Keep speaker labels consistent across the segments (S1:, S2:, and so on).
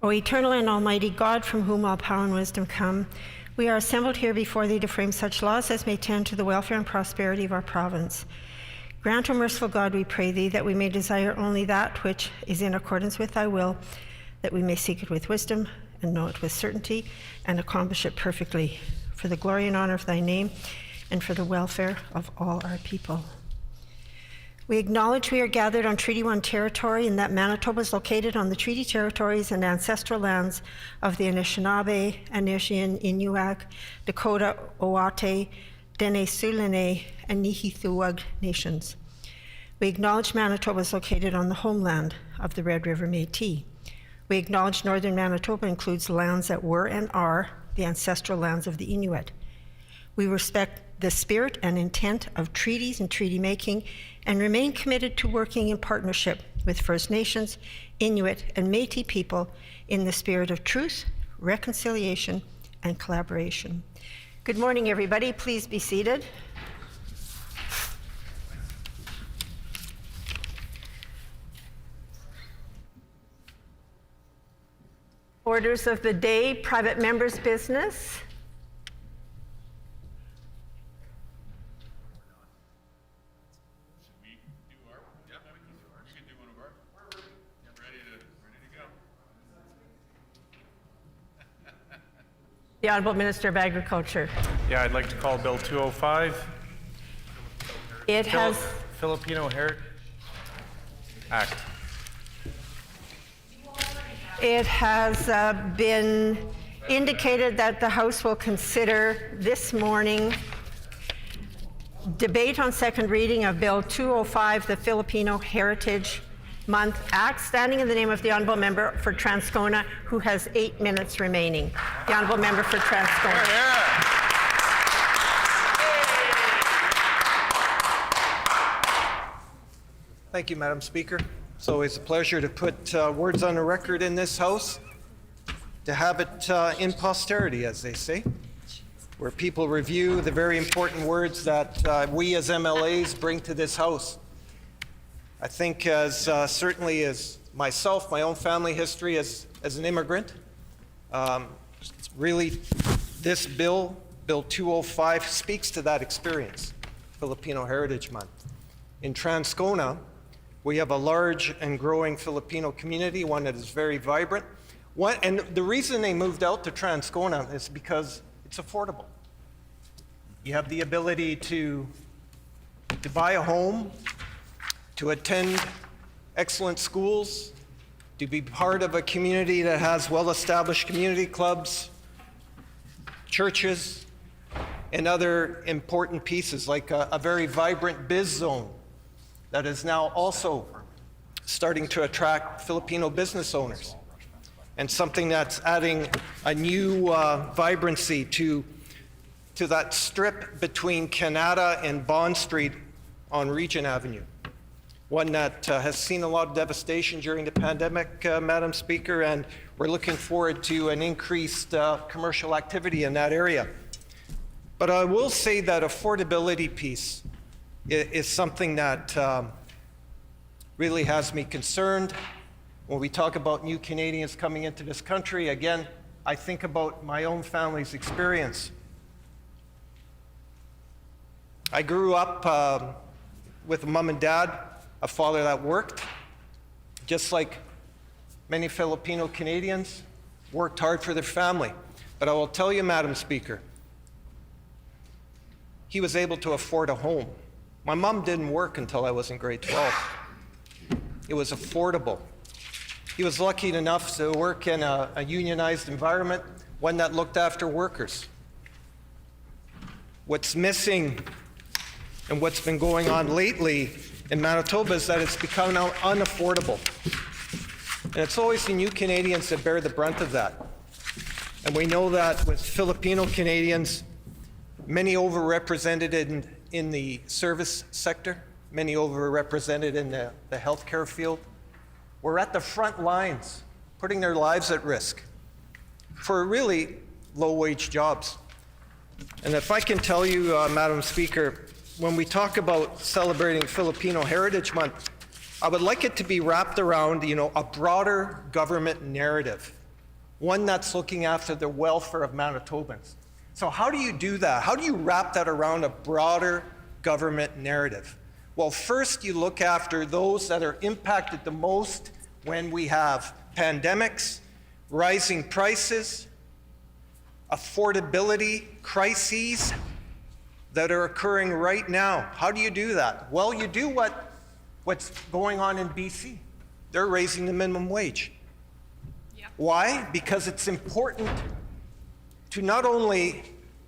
S1: O eternal and almighty God, from whom all power and wisdom come, we are assembled here before thee to frame such laws as may tend to the welfare and prosperity of our province. Grant, O merciful God, we pray thee, that we may desire only that which is in accordance with thy will, that we may seek it with wisdom and know it with certainty and accomplish it perfectly, for the glory and honor of thy name and for the welfare of all our people. We acknowledge we are gathered on Treaty 1 territory and that Manitoba is located on the treaty territories and ancestral lands of the Anishinaabe, Anishinaabe, Inuak, Dakota, Oate, Dene Sulene, and Nihithuag nations. We acknowledge Manitoba is located on the homeland of the Red River Métis. We acknowledge northern Manitoba includes lands that were and are the ancestral lands of the Inuit. We respect the spirit and intent of treaties and treaty making and remain committed to working in partnership with First Nations, Inuit, and Métis people in the spirit of truth, reconciliation, and collaboration. Good morning, everybody. Please be seated. Orders of the day, private members' business. The Honourable Minister of Agriculture.
S2: Yeah, I'd like to call Bill 205. Filipino Heritage Act.
S1: It has been indicated that the House will consider this morning debate on second reading of Bill 205, the Filipino Heritage Month Act, standing in the name of the Honourable Member for Transcona, who has 8 minutes remaining. The Honourable Member for Transcona.
S3: Thank you, Madam Speaker. It's always a pleasure to put words on the record in this House, to have it in posterity, as they say, where people review the very important words that we as MLAs bring to this House. I think certainly as myself, my own family history as an immigrant, really this bill, Bill 205, speaks to that experience, Filipino Heritage Month. In Transcona, we have a large and growing Filipino community, one that is very vibrant. And the reason they moved out to Transcona is because it's affordable. You have the ability to buy a home, to attend excellent schools, to be part of a community that has well-established community clubs, churches, and other important pieces, like a very vibrant biz zone that is now also starting to attract Filipino business owners, and something that's adding a new vibrancy to that strip between Canada and Bond Street on Regent Avenue. One that has seen a lot of devastation during the pandemic, Madam Speaker, and we're looking forward to an increased commercial activity in that area. But I will say that affordability piece is something that really has me concerned. When we talk about new Canadians coming into this country, again, I think about my own family's experience. I grew up with a mom and dad, a father that worked, just like many Filipino Canadians, worked hard for their family. But I will tell you, Madam Speaker, he was able to afford a home. My mom didn't work until I was in grade 12. It was affordable. He was lucky enough to work in a unionized environment, one that looked after workers. What's missing and what's been going on lately in Manitoba is that it's become now unaffordable. And it's always the new Canadians that bear the brunt of that. And we know that with Filipino Canadians, many overrepresented in the service sector, many overrepresented in the healthcare field. We're at the front lines, putting their lives at risk for really low-wage jobs. And if I can tell you, Madam Speaker, when we talk about celebrating Filipino Heritage Month, I would like it to be wrapped around, a broader government narrative one that's looking after the welfare of Manitobans. So how do you do that? How do you wrap that around a broader government narrative? Well, first you look after those that are impacted the most when we have pandemics, rising prices, affordability crises that are occurring right now. How do you do that? Well, you do what's going on in BC. They're raising the minimum wage. Yep. Why? Because it's important to not only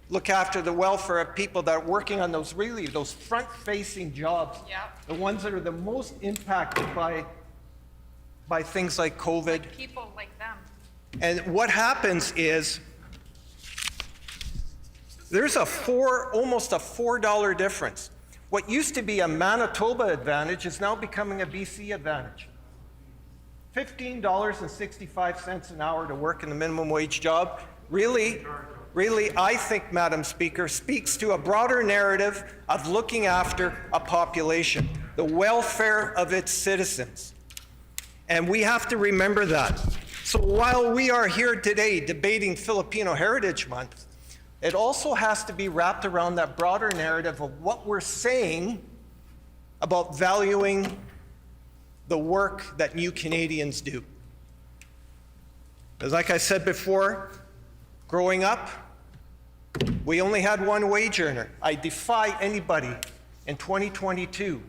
S3: look after the welfare of people that are working on those front-facing jobs, yep, the ones that are the most impacted by things like COVID.
S4: Like people like them.
S3: And what happens is there's almost a $4 difference. What used to be a Manitoba advantage is now becoming a BC advantage. $15.65 an hour to work in the minimum wage job really, I think, Madam Speaker, speaks to a broader narrative of looking after a population, the welfare of its citizens. And we have to remember that. So while we are here today debating Filipino Heritage Month, it also has to be wrapped around that broader narrative of what we're saying about valuing the work that new Canadians do. Because like I said before, growing up, we only had one wage earner. I defy anybody in 2022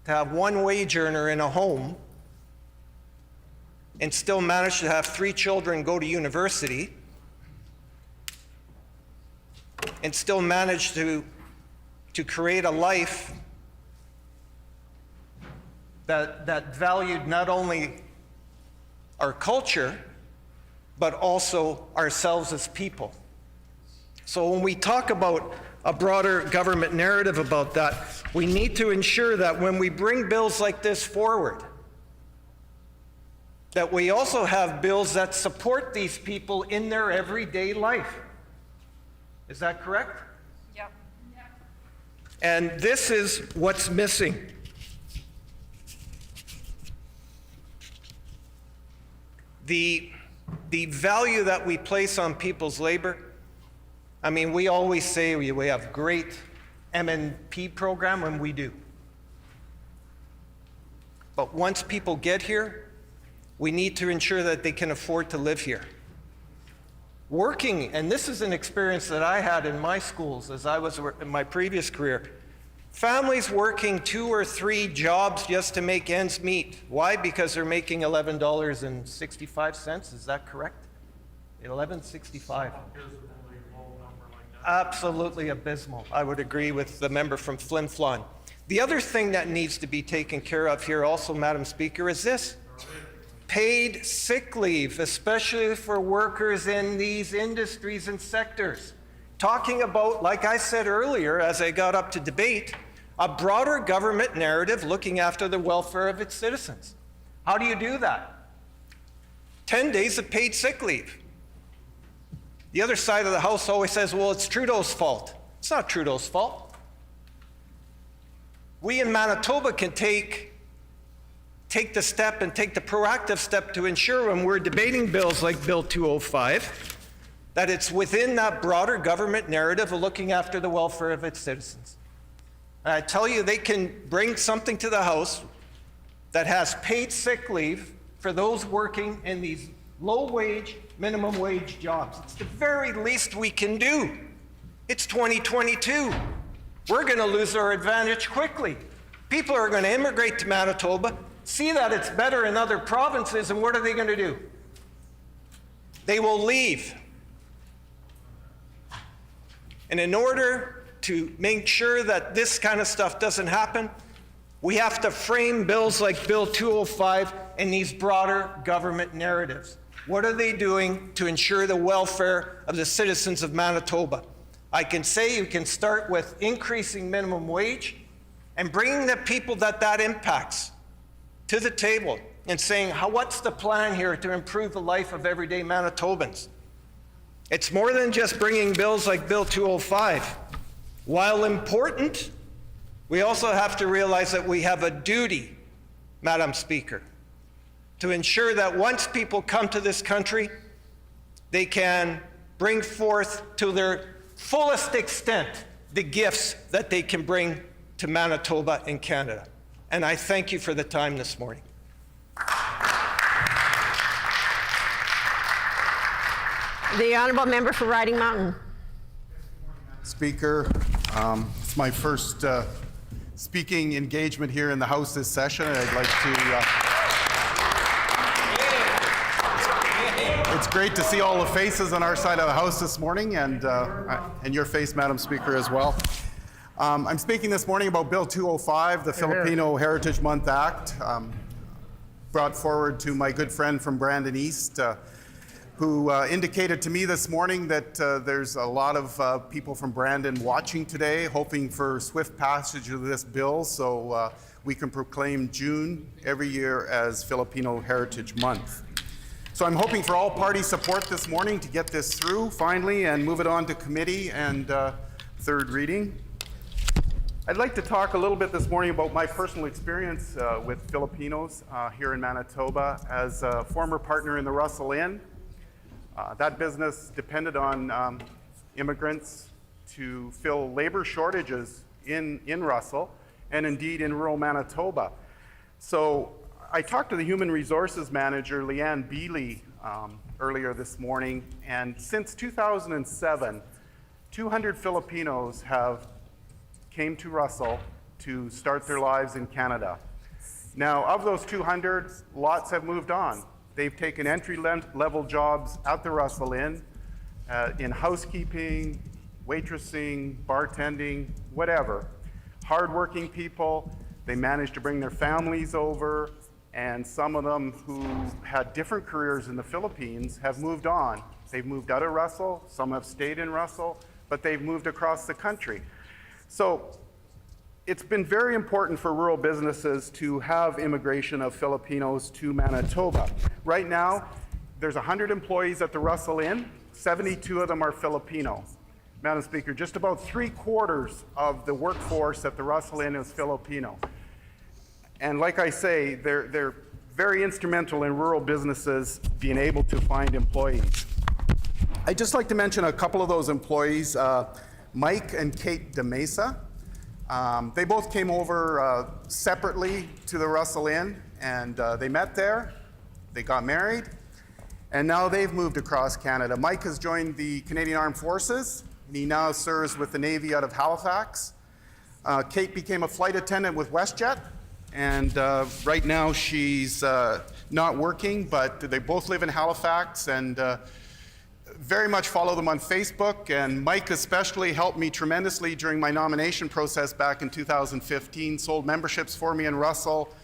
S3: to have one wage earner in a home and still manage to have 3 children go to university and still manage to create a life that valued not only our culture, but also ourselves as people. So when we talk about a broader government narrative about that, we need to ensure that when we bring bills like this forward, that we also have bills that support these people in their everyday life. Is that correct?
S4: Yep.
S3: And this is what's missing. The value that we place on people's labor, I mean, we always say we have great MNP program, and we do. But once people get here, we need to ensure that they can afford to live here. Working, and this is an experience that I had in my schools as I was in my previous career, families working 2 or 3 jobs just to make ends meet. Why? Because they're making $11.65. Is that correct? $11.65. Absolutely abysmal. I would agree with the member from Flin Flon. The other thing that needs to be taken care of here also, Madam Speaker, is this. Paid sick leave, especially for workers in these industries and sectors. Talking about, like I said earlier, as I got up to debate, a broader government narrative looking after the welfare of its citizens. How do you do that? 10 days of paid sick leave. The other side of the house always says, well, it's Trudeau's fault. It's not Trudeau's fault. We in Manitoba can take the step and take the proactive step to ensure when we're debating bills like Bill 205 that it's within that broader government narrative of looking after the welfare of its citizens. And I tell you, they can bring something to the House that has paid sick leave for those working in these low-wage, minimum wage jobs. It's the very least we can do. It's 2022. We're going to lose our advantage quickly. People are going to immigrate to Manitoba, see that it's better in other provinces, and what are they going to do? They will leave. And in order to make sure that this kind of stuff doesn't happen, we have to frame bills like Bill 205 in these broader government narratives. What are they doing to ensure the welfare of the citizens of Manitoba? I can say you can start with increasing minimum wage and bringing the people that impacts to the table and saying, what's the plan here to improve the life of everyday Manitobans? It's more than just bringing bills like Bill 205. While important, we also have to realize that we have a duty, Madam Speaker, to ensure that once people come to this country, they can bring forth to their fullest extent the gifts that they can bring to Manitoba and Canada. And I thank you for the time this morning.
S1: The honourable member for Riding Mountain.
S4: Speaker, it's my first speaking engagement here in the House this session, and I'd like to. It's great to see all the faces on our side of the House this morning, and your face, Madam Speaker, as well. I'm speaking this morning about Bill 205, the Filipino Heritage Month Act, brought forward to my good friend from Brandon East, who indicated to me this morning that there's a lot of people from Brandon watching today, hoping for swift passage of this bill so we can proclaim June every year as Filipino Heritage Month. So I'm hoping for all party support this morning to get this through finally and move it on to committee and third reading. I'd like to talk a little bit this morning about my personal experience with Filipinos here in Manitoba as a former partner in the Russell Inn. That business depended on immigrants to fill labor shortages in Russell and indeed in rural Manitoba. So I talked to the human resources manager, Leanne Bealey, earlier this morning, and since 2007, 200 Filipinos have came to Russell to start their lives in Canada. Now, of those 200, lots have moved on. They've taken entry-level jobs at the Russell Inn, in housekeeping, waitressing, bartending, whatever. Hardworking people, they managed to bring their families over, and some of them who had different careers in the Philippines have moved on. They've moved out of Russell, some have stayed in Russell, but they've moved across the country. So it's been very important for rural businesses to have immigration of Filipinos to Manitoba. Right now, there's 100 employees at the Russell Inn, 72 of them are Filipino. Madam Speaker, just about 3/4 of the workforce at the Russell Inn is Filipino. And like I say, they're very instrumental in rural businesses being able to find employees. I'd just like to mention a couple of those employees, Mike and Kate DeMesa. They both came over separately to the Russell Inn, and they met there, they got married, and now they've moved across Canada. Mike has joined the Canadian Armed Forces, and he now serves with the Navy out of Halifax. Kate became a flight attendant with WestJet, and right now she's not working, but they both live in Halifax, and very much follow them on Facebook, and Mike especially helped me tremendously during my nomination process back in 2015, sold memberships for me in Russell,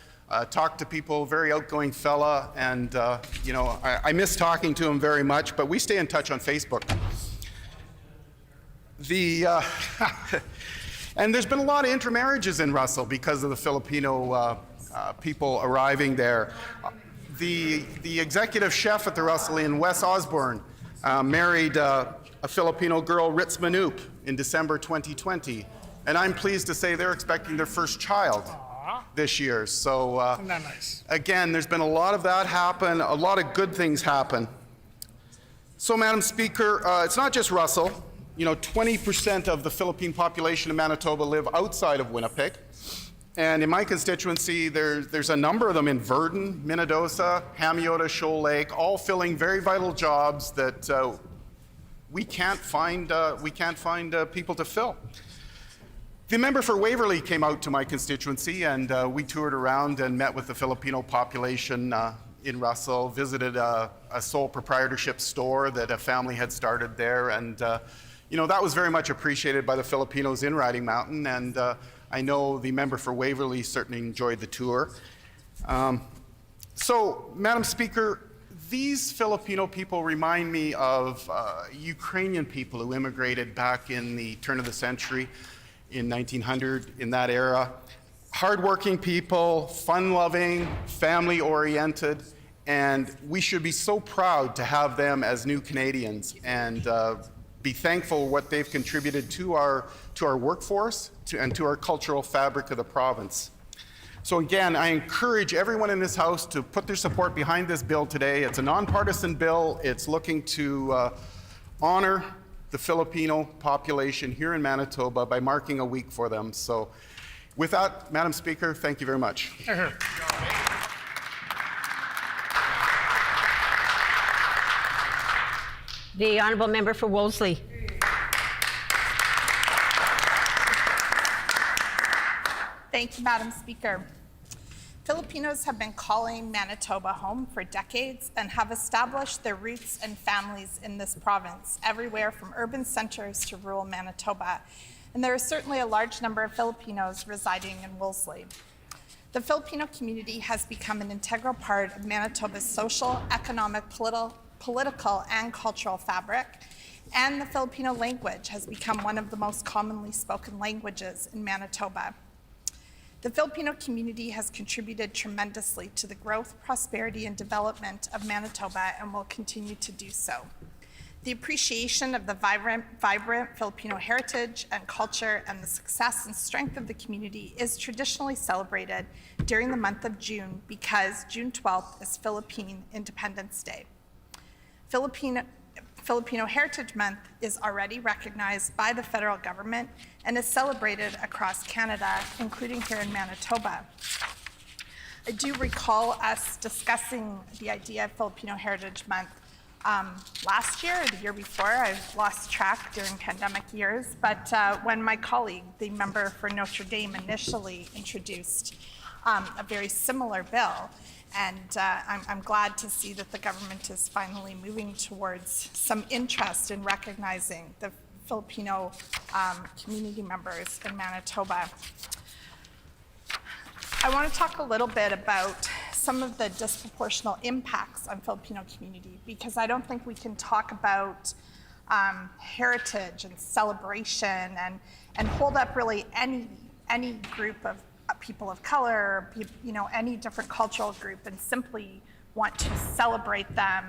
S4: talked to people, very outgoing fella, and I miss talking to him very much, but we stay in touch on Facebook. And there's been a lot of intermarriages in Russell because of the Filipino people arriving there. The executive chef at the Russell Inn, Wes Osborne, married a Filipino girl, Ritz Manoop, in December 2020. And I'm pleased to say they're expecting their first child this year. So
S5: Isn't that nice?
S4: again, there's been a lot of that happen, a lot of good things happen. So Madam Speaker, it's not just Russell. 20% of the Philippine population in Manitoba live outside of Winnipeg. And in my constituency, there's a number of them in Virden, Minnedosa, Hamiota, Shoal Lake, all filling very vital jobs that we can't find people to fill. The member for Waverley came out to my constituency, and we toured around and met with the Filipino population in Russell, visited a sole proprietorship store that a family had started there, and that was very much appreciated by the Filipinos in Riding Mountain, and I know the member for Waverley certainly enjoyed the tour. So, Madam Speaker, these Filipino people remind me of Ukrainian people who immigrated back in the turn of the century, in 1900, in that era. Hardworking people, fun-loving, family-oriented, and we should be so proud to have them as new Canadians and be thankful what they've contributed to our workforce and to our cultural fabric of the province. So again, I encourage everyone in this House to put their support behind this bill today. It's a nonpartisan bill. It's looking to honor the Filipino population here in Manitoba by marking a week for them. So with that, Madam Speaker, thank you very much.
S1: The Honourable Member for Wolseley.
S5: Thank you, Madam Speaker. Filipinos have been calling Manitoba home for decades and have established their roots and families in this province, everywhere from urban centres to rural Manitoba. And there is certainly a large number of Filipinos residing in Wolseley. The Filipino community has become an integral part of Manitoba's social, economic, political, and cultural fabric, and the Filipino language has become one of the most commonly spoken languages in Manitoba. The Filipino community has contributed tremendously to the growth, prosperity, and development of Manitoba and will continue to do so. The appreciation of the vibrant Filipino heritage and culture and the success and strength of the community is traditionally celebrated during the month of June because June 12th is Philippine Independence Day. Filipino Heritage Month is already recognized by the federal government and is celebrated across Canada, including here in Manitoba. I do recall us discussing the idea of Filipino Heritage Month last year or the year before. I've lost track during pandemic years, but when my colleague, the member for Notre Dame, initially introduced a very similar bill. And I'm glad to see that the government is finally moving towards some interest in recognizing the Filipino community members in Manitoba. I want to talk a little bit about some of the disproportionate impacts on Filipino community, because I don't think we can talk about heritage and celebration and hold up really any group of people of color, any different cultural group, and simply want to celebrate them,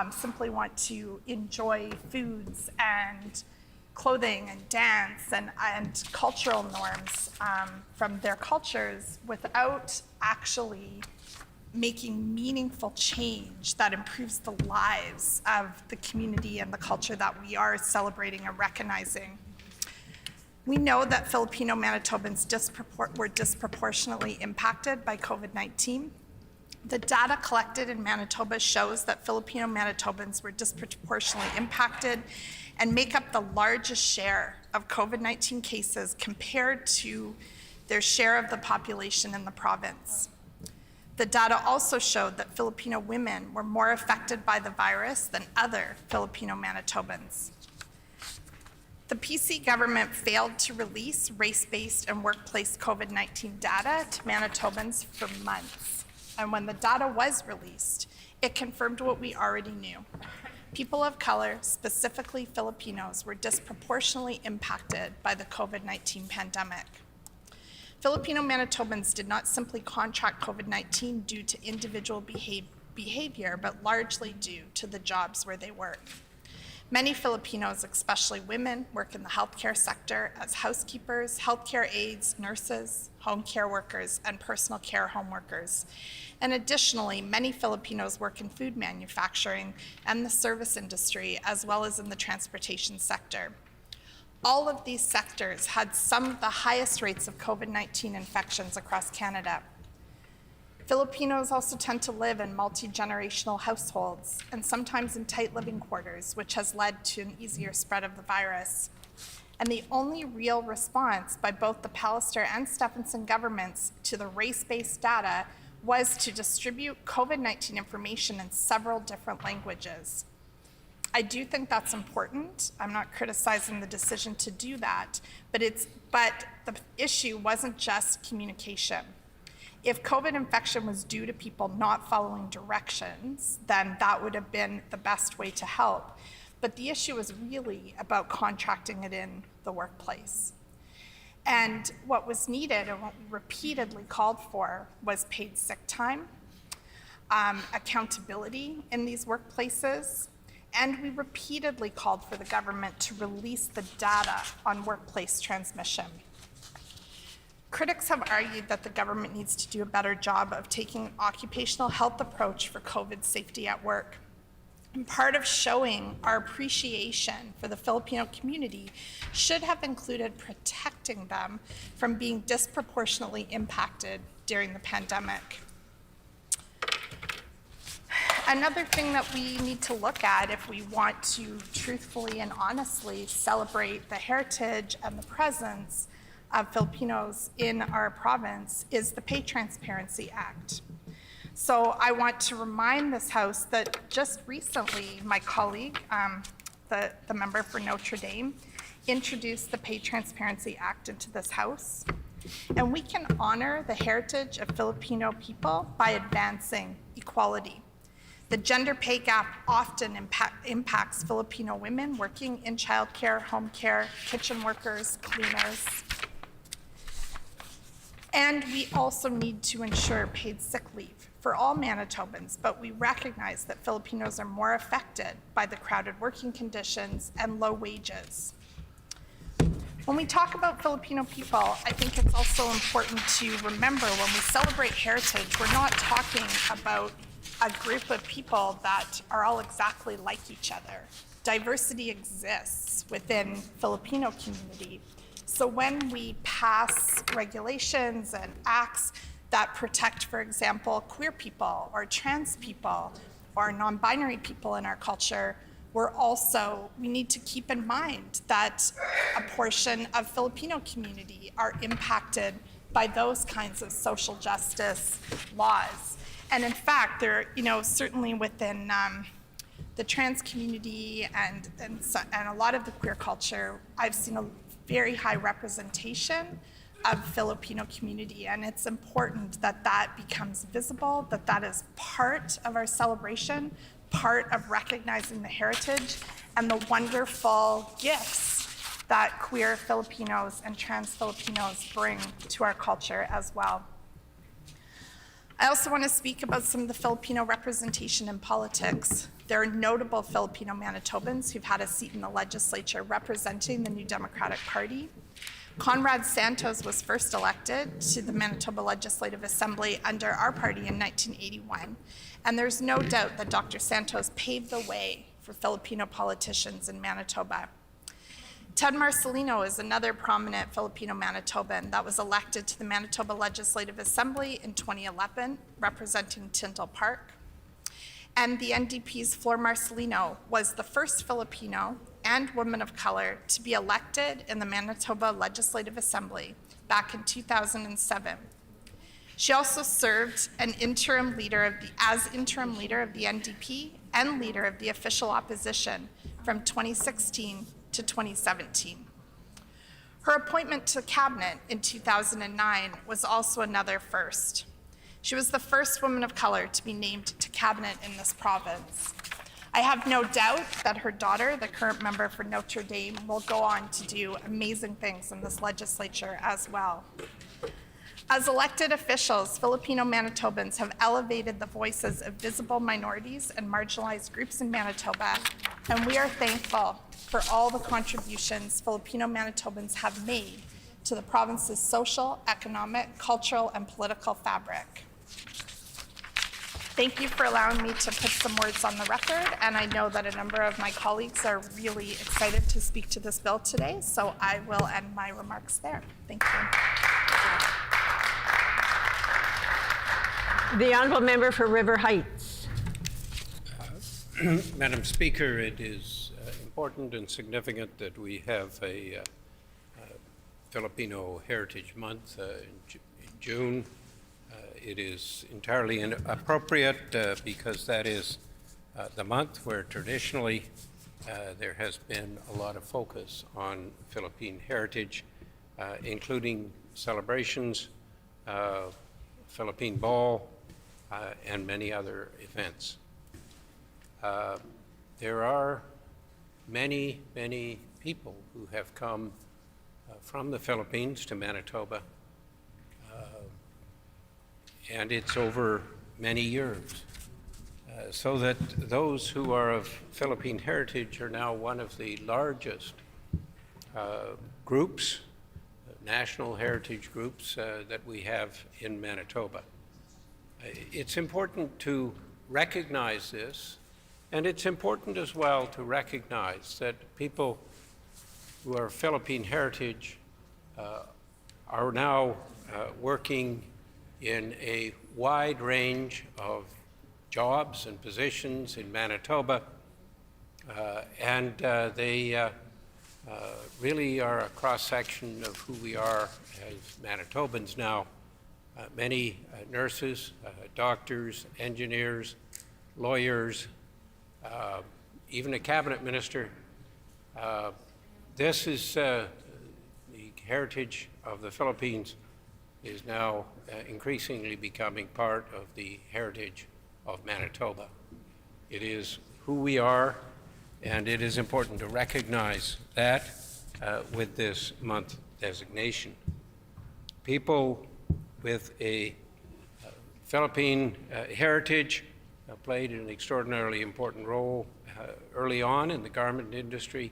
S5: simply want to enjoy foods and clothing and dance and cultural norms from their cultures without actually making meaningful change that improves the lives of the community and the culture that we are celebrating and recognizing. We know that Filipino Manitobans were disproportionately impacted by COVID-19. The data collected in Manitoba shows that Filipino Manitobans were disproportionately impacted and make up the largest share of COVID-19 cases compared to their share of the population in the province. The data also showed that Filipino women were more affected by the virus than other Filipino Manitobans. The PC government failed to release race-based and workplace COVID-19 data to Manitobans for months. And when the data was released, it confirmed what we already knew. People of color, specifically Filipinos, were disproportionately impacted by the COVID-19 pandemic. Filipino Manitobans did not simply contract COVID-19 due to individual behavior, but largely due to the jobs where they work. Many Filipinos, especially women, work in the healthcare sector as housekeepers, healthcare aides, nurses, home care workers, and personal care home workers. And additionally, many Filipinos work in food manufacturing and the service industry, as well as in the transportation sector. All of these sectors had some of the highest rates of COVID-19 infections across Canada. Filipinos also tend to live in multi-generational households and sometimes in tight living quarters, which has led to an easier spread of the virus. And the only real response by both the Pallister and Stephenson governments to the race-based data was to distribute COVID-19 information in several different languages. I do think that's important. I'm not criticizing the decision to do that, but the issue wasn't just communication. If COVID infection was due to people not following directions, then that would have been the best way to help. But the issue is really about contracting it in the workplace. And what was needed and what we repeatedly called for was paid sick time, accountability in these workplaces, and we repeatedly called for the government to release the data on workplace transmission. Critics have argued that the government needs to do a better job of taking an occupational health approach for COVID safety at work. And part of showing our appreciation for the Filipino community should have included protecting them from being disproportionately impacted during the pandemic. Another thing that we need to look at if we want to truthfully and honestly celebrate the heritage and the presence of Filipinos in our province is the Pay Transparency Act. So I want to remind this House that just recently my colleague, the member for Notre Dame, introduced the Pay Transparency Act into this House. And we can honor the heritage of Filipino people by advancing equality. The gender pay gap often impacts Filipino women working in childcare, home care, kitchen workers, cleaners. And we also need to ensure paid sick leave for all Manitobans, but we recognize that Filipinos are more affected by the crowded working conditions and low wages. When we talk about Filipino people, I think it's also important to remember when we celebrate heritage, we're not talking about a group of people that are all exactly like each other. Diversity exists within Filipino community. So when we pass regulations and acts that protect, for example, queer people or trans people or non-binary people in our culture, we need to keep in mind that a portion of Filipino community are impacted by those kinds of social justice laws. And in fact, there, certainly within the trans community and a lot of the queer culture, I've seen a very high representation of Filipino community, and it's important that that becomes visible, that is part of our celebration, part of recognizing the heritage and the wonderful gifts that queer Filipinos and trans Filipinos bring to our culture as well. I also want to speak about some of the Filipino representation in politics. There are notable Filipino Manitobans who've had a seat in the legislature representing the New Democratic Party. Conrad Santos was first elected to the Manitoba Legislative Assembly under our party in 1981. And there's no doubt that Dr. Santos paved the way for Filipino politicians in Manitoba. Ted Marcelino is another prominent Filipino Manitoban that was elected to the Manitoba Legislative Assembly in 2011, representing Tyndall Park. And the NDP's Flor Marcelino was the first Filipino and woman of color to be elected in the Manitoba Legislative Assembly back in 2007. She also served as interim leader of the NDP and leader of the official opposition from 2016 to 2017. Her appointment to cabinet in 2009 was also another first. She was the first woman of color to be named to cabinet in this province. I have no doubt that her daughter, the current member for Notre Dame, will go on to do amazing things in this legislature as well. As elected officials, Filipino Manitobans have elevated the voices of visible minorities and marginalized groups in Manitoba, and we are thankful for all the contributions Filipino Manitobans have made to the province's social, economic, cultural, and political fabric. Thank you for allowing me to put some words on the record, and I know that a number of my colleagues are really excited to speak to this bill today, so I will end my remarks there. Thank you.
S1: The honourable member for River Heights.
S6: Madam Speaker, it is important and significant that we have a Filipino Heritage Month in June. It is entirely appropriate because that is the month where traditionally there has been a lot of focus on Philippine heritage, including celebrations, Philippine Ball, and many other events. There are many, many people who have come from the Philippines to Manitoba, and it's over many years. So that those who are of Philippine heritage are now one of the largest groups, national heritage groups that we have in Manitoba. It's important to recognize this, and it's important as well to recognize that people who are Philippine heritage are now working in a wide range of jobs and positions in Manitoba, and they really are a cross-section of who we are as Manitobans now. Many nurses, doctors, engineers, lawyers, even a cabinet minister. This is the heritage of the Philippines is now increasingly becoming part of the heritage of Manitoba. It is who we are, and it is important to recognize that with this month designation. People with a Philippine heritage played an extraordinarily important role early on in the garment industry,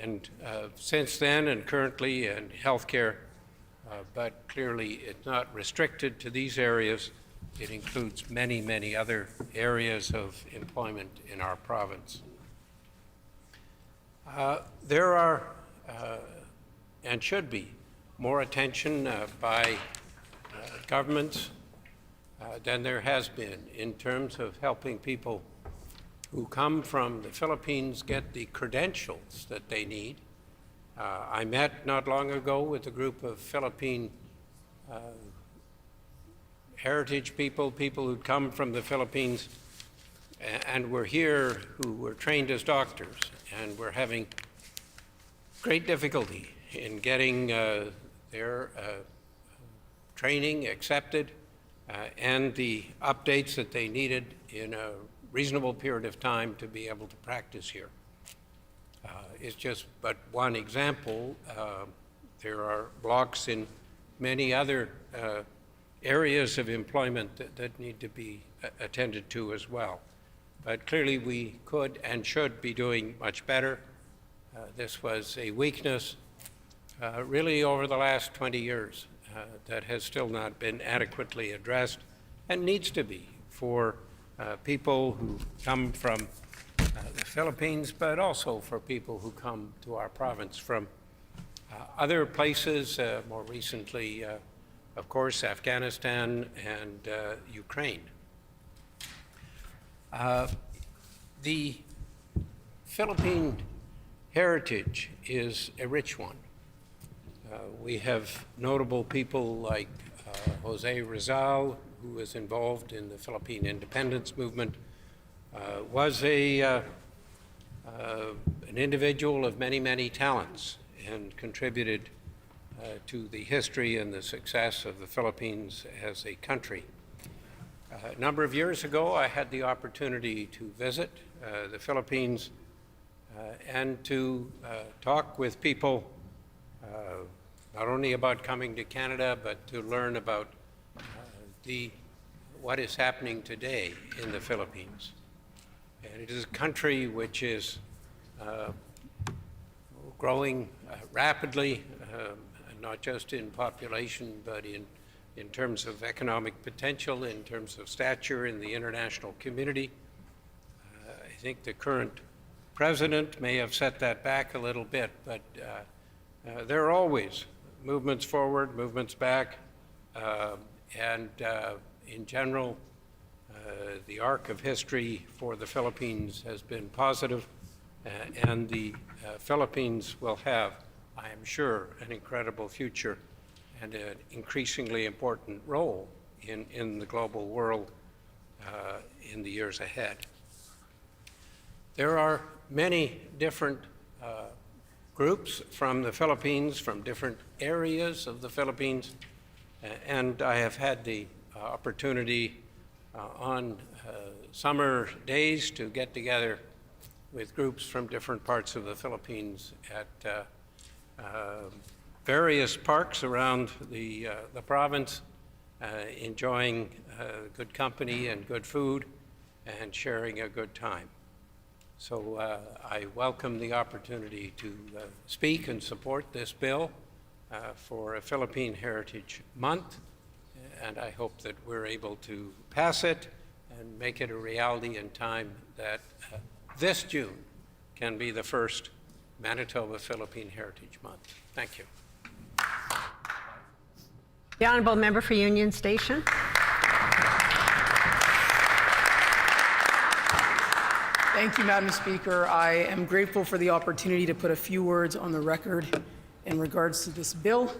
S6: and since then and currently in healthcare, but clearly it's not restricted to these areas. It includes many, many other areas of employment in our province. There are, and should be, more attention by governments than there has been in terms of helping people who come from the Philippines get the credentials that they need. I met not long ago with a group of Philippine heritage people who'd come from the Philippines and were here, who were trained as doctors, and were having great difficulty in getting their training accepted and the updates that they needed in a reasonable period of time to be able to practice here. It's just but one example. There are blocks in many other areas of employment that need to be attended to as well. But clearly we could and should be doing much better. This was a weakness really over the last 20 years that has still not been adequately addressed and needs to be for people who come from the Philippines, but also for people who come to our province from other places, more recently, of course, Afghanistan and Ukraine. The Philippine heritage is a rich one. We have notable people like Jose Rizal, who was involved in the Philippine independence movement, was an individual of many, many talents and contributed to the history and the success of the Philippines as a country. A number of years ago, I had the opportunity to visit the Philippines and to talk with people not only about coming to Canada, but to learn about what is happening today in the Philippines. And it is a country which is growing rapidly, not just in population, but in terms of economic potential, in terms of stature in the international community. I think the current president may have set that back a little bit, but there are always movements forward, movements back, and in general, the arc of history for the Philippines has been positive, and the Philippines will have, I am sure, an incredible future and an increasingly important role in the global world in the years ahead. There are many different groups from the Philippines, from different areas of the Philippines, and I have had the opportunity on summer days to get together with groups from different parts of the Philippines at various parks around the province, enjoying good company and good food and sharing a good time. So I welcome the opportunity to speak and support this bill for a Philippine Heritage Month, and I hope that we're able to pass it and make it a reality in time that this June can be the first Manitoba Philippine Heritage Month. Thank you.
S1: The Honourable Member for Union Station.
S7: Thank you, Madam Speaker. I am grateful for the opportunity to put a few words on the record in regards to this bill.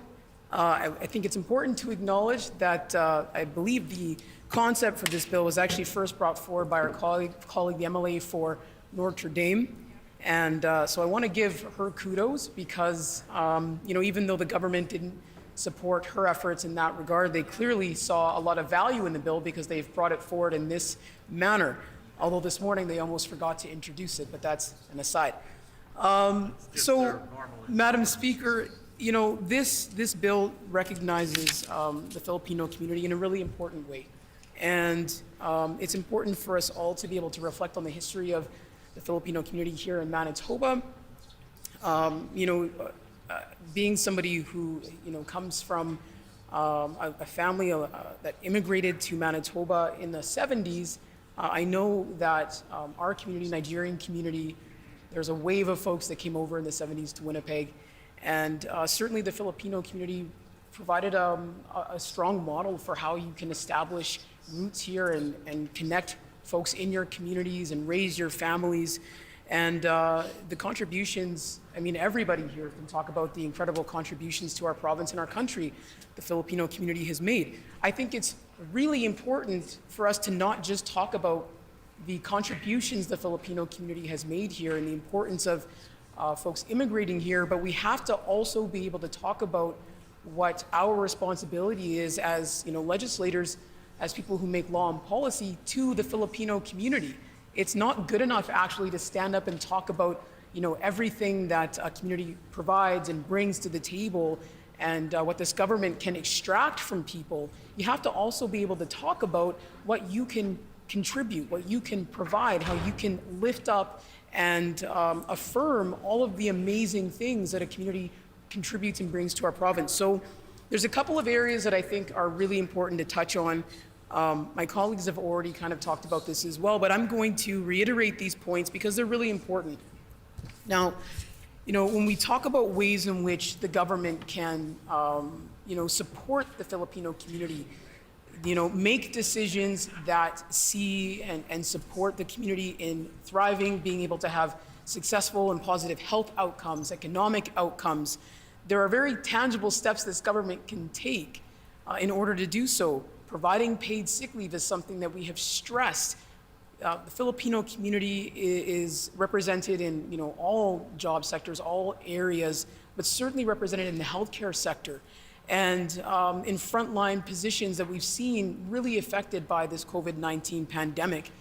S7: I think it's important to acknowledge that I believe the concept for this bill was actually first brought forward by our colleague, the MLA for Notre Dame. And so I want to give her kudos because, even though the government didn't support her efforts in that regard, they clearly saw a lot of value in the bill because they've brought it forward in this manner. Although this morning they almost forgot to introduce it, but that's an aside. Madam Speaker, this bill recognizes the Filipino community in a really important way. And it's important for us all to be able to reflect on the history of the Filipino community here in Manitoba. Being somebody who comes from a family that immigrated to Manitoba in the 70s, I know that our community, Nigerian community, there's a wave of folks that came over in the 70s to Winnipeg, and certainly the Filipino community provided a strong model for how you can establish roots here and connect folks in your communities and raise your families. And the contributions, everybody here can talk about the incredible contributions to our province and our country the Filipino community has made. I think it's really important for us to not just talk about the contributions the Filipino community has made here and the importance of folks immigrating here, but we have to also be able to talk about what our responsibility is as legislators, as people who make law and policy to the Filipino community. It's not good enough actually to stand up and talk about everything that a community provides and brings to the table and what this government can extract from people. You have to also be able to talk about what you can contribute, what you can provide, how you can lift up and affirm all of the amazing things that a community contributes and brings to our province. So there's a couple of areas that I think are really important to touch on. My colleagues have already kind of talked about this as well, but I'm going to reiterate these points because they're really important. Now, when we talk about ways in which the government can, support the Filipino community, make decisions that see and support the community in thriving, being able to have successful and positive health outcomes, economic outcomes, there are very tangible steps this government can take in order to do so. Providing paid sick leave is something that we have stressed. The Filipino community is represented in all job sectors, all areas, but certainly represented in the healthcare sector and in frontline positions that we've seen really affected by this COVID-19 pandemic.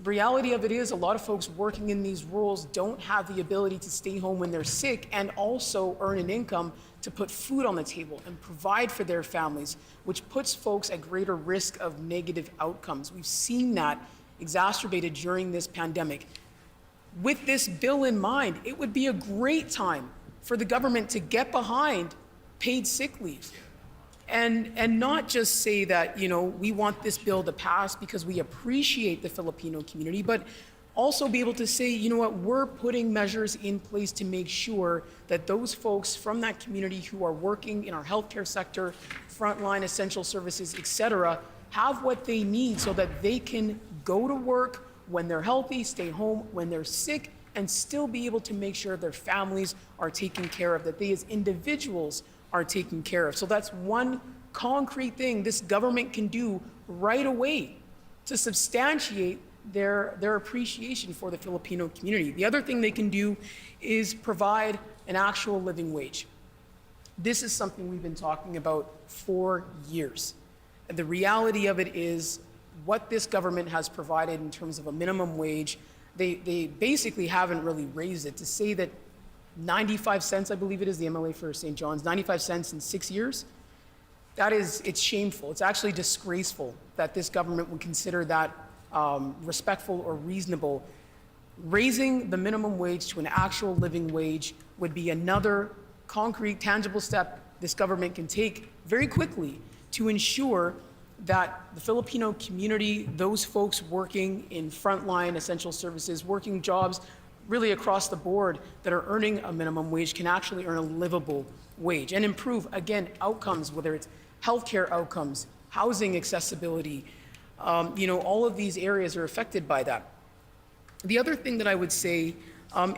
S7: The reality of it is a lot of folks working in these roles don't have the ability to stay home when they're sick and also earn an income to put food on the table and provide for their families, which puts folks at greater risk of negative outcomes. We've seen that exacerbated during this pandemic. With this bill in mind, it would be a great time for the government to get behind paid sick leave and not just say that, we want this bill to pass because we appreciate the Filipino community, but also be able to say, we're putting measures in place to make sure that those folks from that community who are working in our healthcare sector, frontline essential services, et cetera, have what they need so that they can go to work when they're healthy, stay home when they're sick, and still be able to make sure their families are taken care of, that they as individuals are taken care of. So that's one concrete thing this government can do right away to substantiate their appreciation for the Filipino community. The other thing they can do is provide an actual living wage. This is something we've been talking about for years. And the reality of it is what this government has provided in terms of a minimum wage, they basically haven't really raised it. To say that 95 cents, I believe it is, the MLA for St. John's, 95 cents in 6 years, it's shameful. It's actually disgraceful that this government would consider that respectful or reasonable. Raising the minimum wage to an actual living wage would be another concrete, tangible step this government can take very quickly to ensure that the Filipino community, those folks working in frontline essential services, working jobs really across the board that are earning a minimum wage, can actually earn a livable wage and improve, again, outcomes, whether it's healthcare outcomes, housing accessibility. All of these areas are affected by that. The other thing that I would say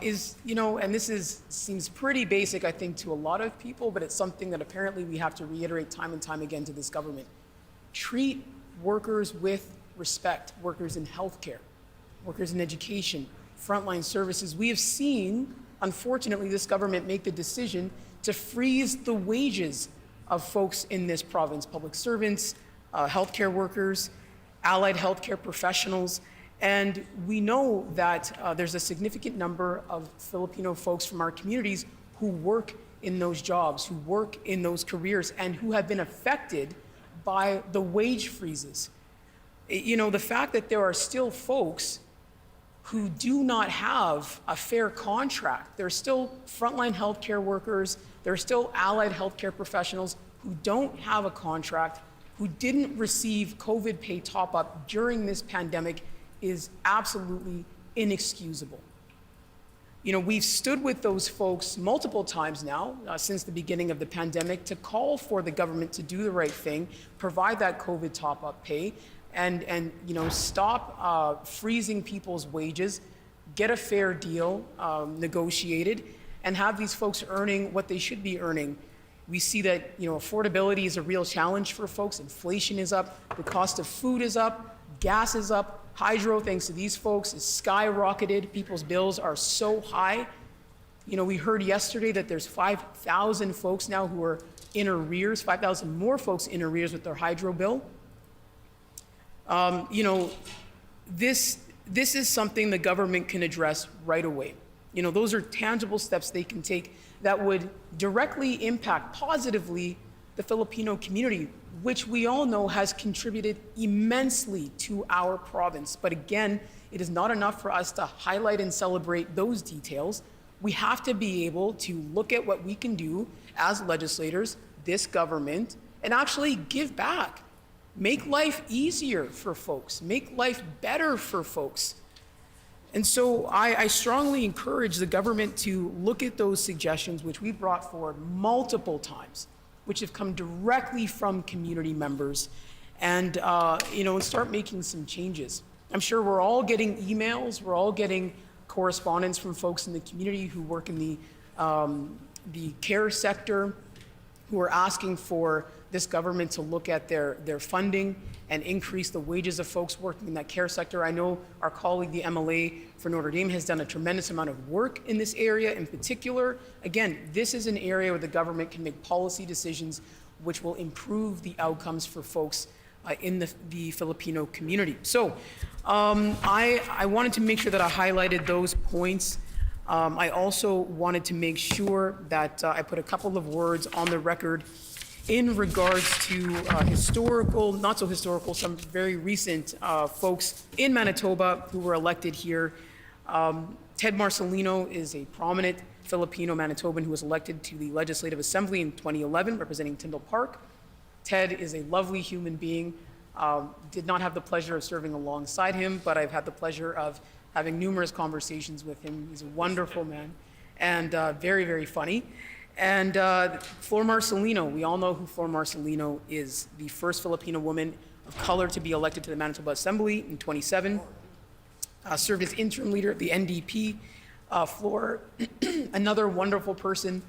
S7: is, and this seems pretty basic, I think, to a lot of people, but it's something that apparently we have to reiterate time and time again to this government. Treat workers with respect, workers in healthcare, workers in education, frontline services. We have seen, unfortunately, this government make the decision to freeze the wages of folks in this province, public servants, healthcare workers, allied healthcare professionals. And we know that there's a significant number of Filipino folks from our communities who work in those jobs, who work in those careers, and who have been affected by the wage freezes. The fact that there are still folks who do not have a fair contract. There are still frontline healthcare workers, there are still allied healthcare professionals who don't have a contract, who didn't receive COVID pay top-up during this pandemic is absolutely inexcusable. We've stood with those folks multiple times now since the beginning of the pandemic to call for the government to do the right thing, provide that COVID top-up pay, and stop freezing people's wages, get a fair deal negotiated, and have these folks earning what they should be earning. We see that affordability is a real challenge for folks. Inflation is up, the cost of food is up, gas is up, hydro, thanks to these folks, is skyrocketed. People's bills are so high. We heard yesterday that there's 5,000 folks now who are in arrears, 5,000 more folks in arrears with their hydro bill. This is something the government can address right away. Those are tangible steps they can take that would directly impact positively the Filipino community, which we all know has contributed immensely to our province. But again, it is not enough for us to highlight and celebrate those details. We have to be able to look at what we can do as legislators, this government, and actually give back. Make life easier for folks, make life better for folks. And so I strongly encourage the government to look at those suggestions, which we brought forward multiple times, which have come directly from community members, and start making some changes. I'm sure we're all getting emails, we're all getting correspondence from folks in the community who work in the care sector, who are asking for this government to look at their funding and increase the wages of folks working in that care sector. I know our colleague, the MLA for Notre Dame, has done a tremendous amount of work in this area in particular. Again, this is an area where the government can make policy decisions which will improve the outcomes for folks in the Filipino community. So I wanted to make sure that I highlighted those points. I also wanted to make sure that I put a couple of words on the record in regards to historical, not so historical, some very recent folks in Manitoba who were elected here. Ted Marcelino is a prominent Filipino Manitoban who was elected to the Legislative Assembly in 2011, representing Tyndall Park. Ted is a lovely human being. Did not have the pleasure of serving alongside him, but I've had the pleasure of having numerous conversations with him. He's a wonderful man and very, very funny. And Flor Marcelino, we all know who Flor Marcelino is, the first Filipino woman of color to be elected to the Manitoba Assembly in 2007, served as interim leader of the NDP. Flor, another wonderful person.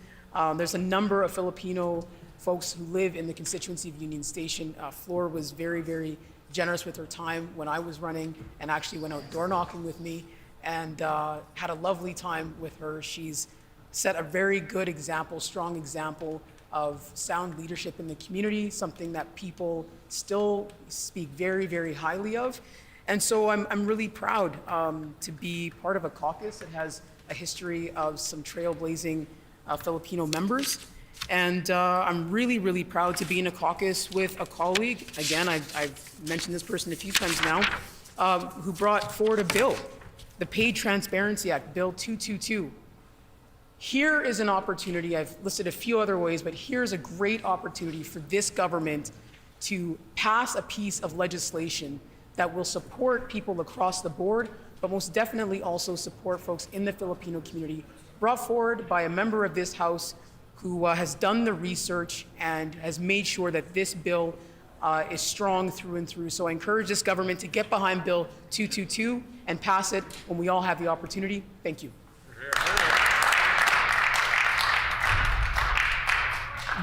S7: There's a number of Filipino folks who live in the constituency of Union Station. Flor was very, very generous with her time when I was running and actually went out door knocking with me and had a lovely time with her. She's set a very good example, strong example of sound leadership in the community, something that people still speak very, very highly of. And so I'm really proud to be part of a caucus that has a history of some trailblazing Filipino members. And I'm really, really proud to be in a caucus with a colleague, again, I've mentioned this person a few times now, who brought forward a bill, the Pay Transparency Act, Bill 222. Here is an opportunity. I've listed a few other ways, but here's a great opportunity for this government to pass a piece of legislation that will support people across the board, but most definitely also support folks in the Filipino community, brought forward by a member of this House who has done the research and has made sure that this bill is strong through and through. So I encourage this government to get behind Bill 222 and pass it when we all have the opportunity. Thank you.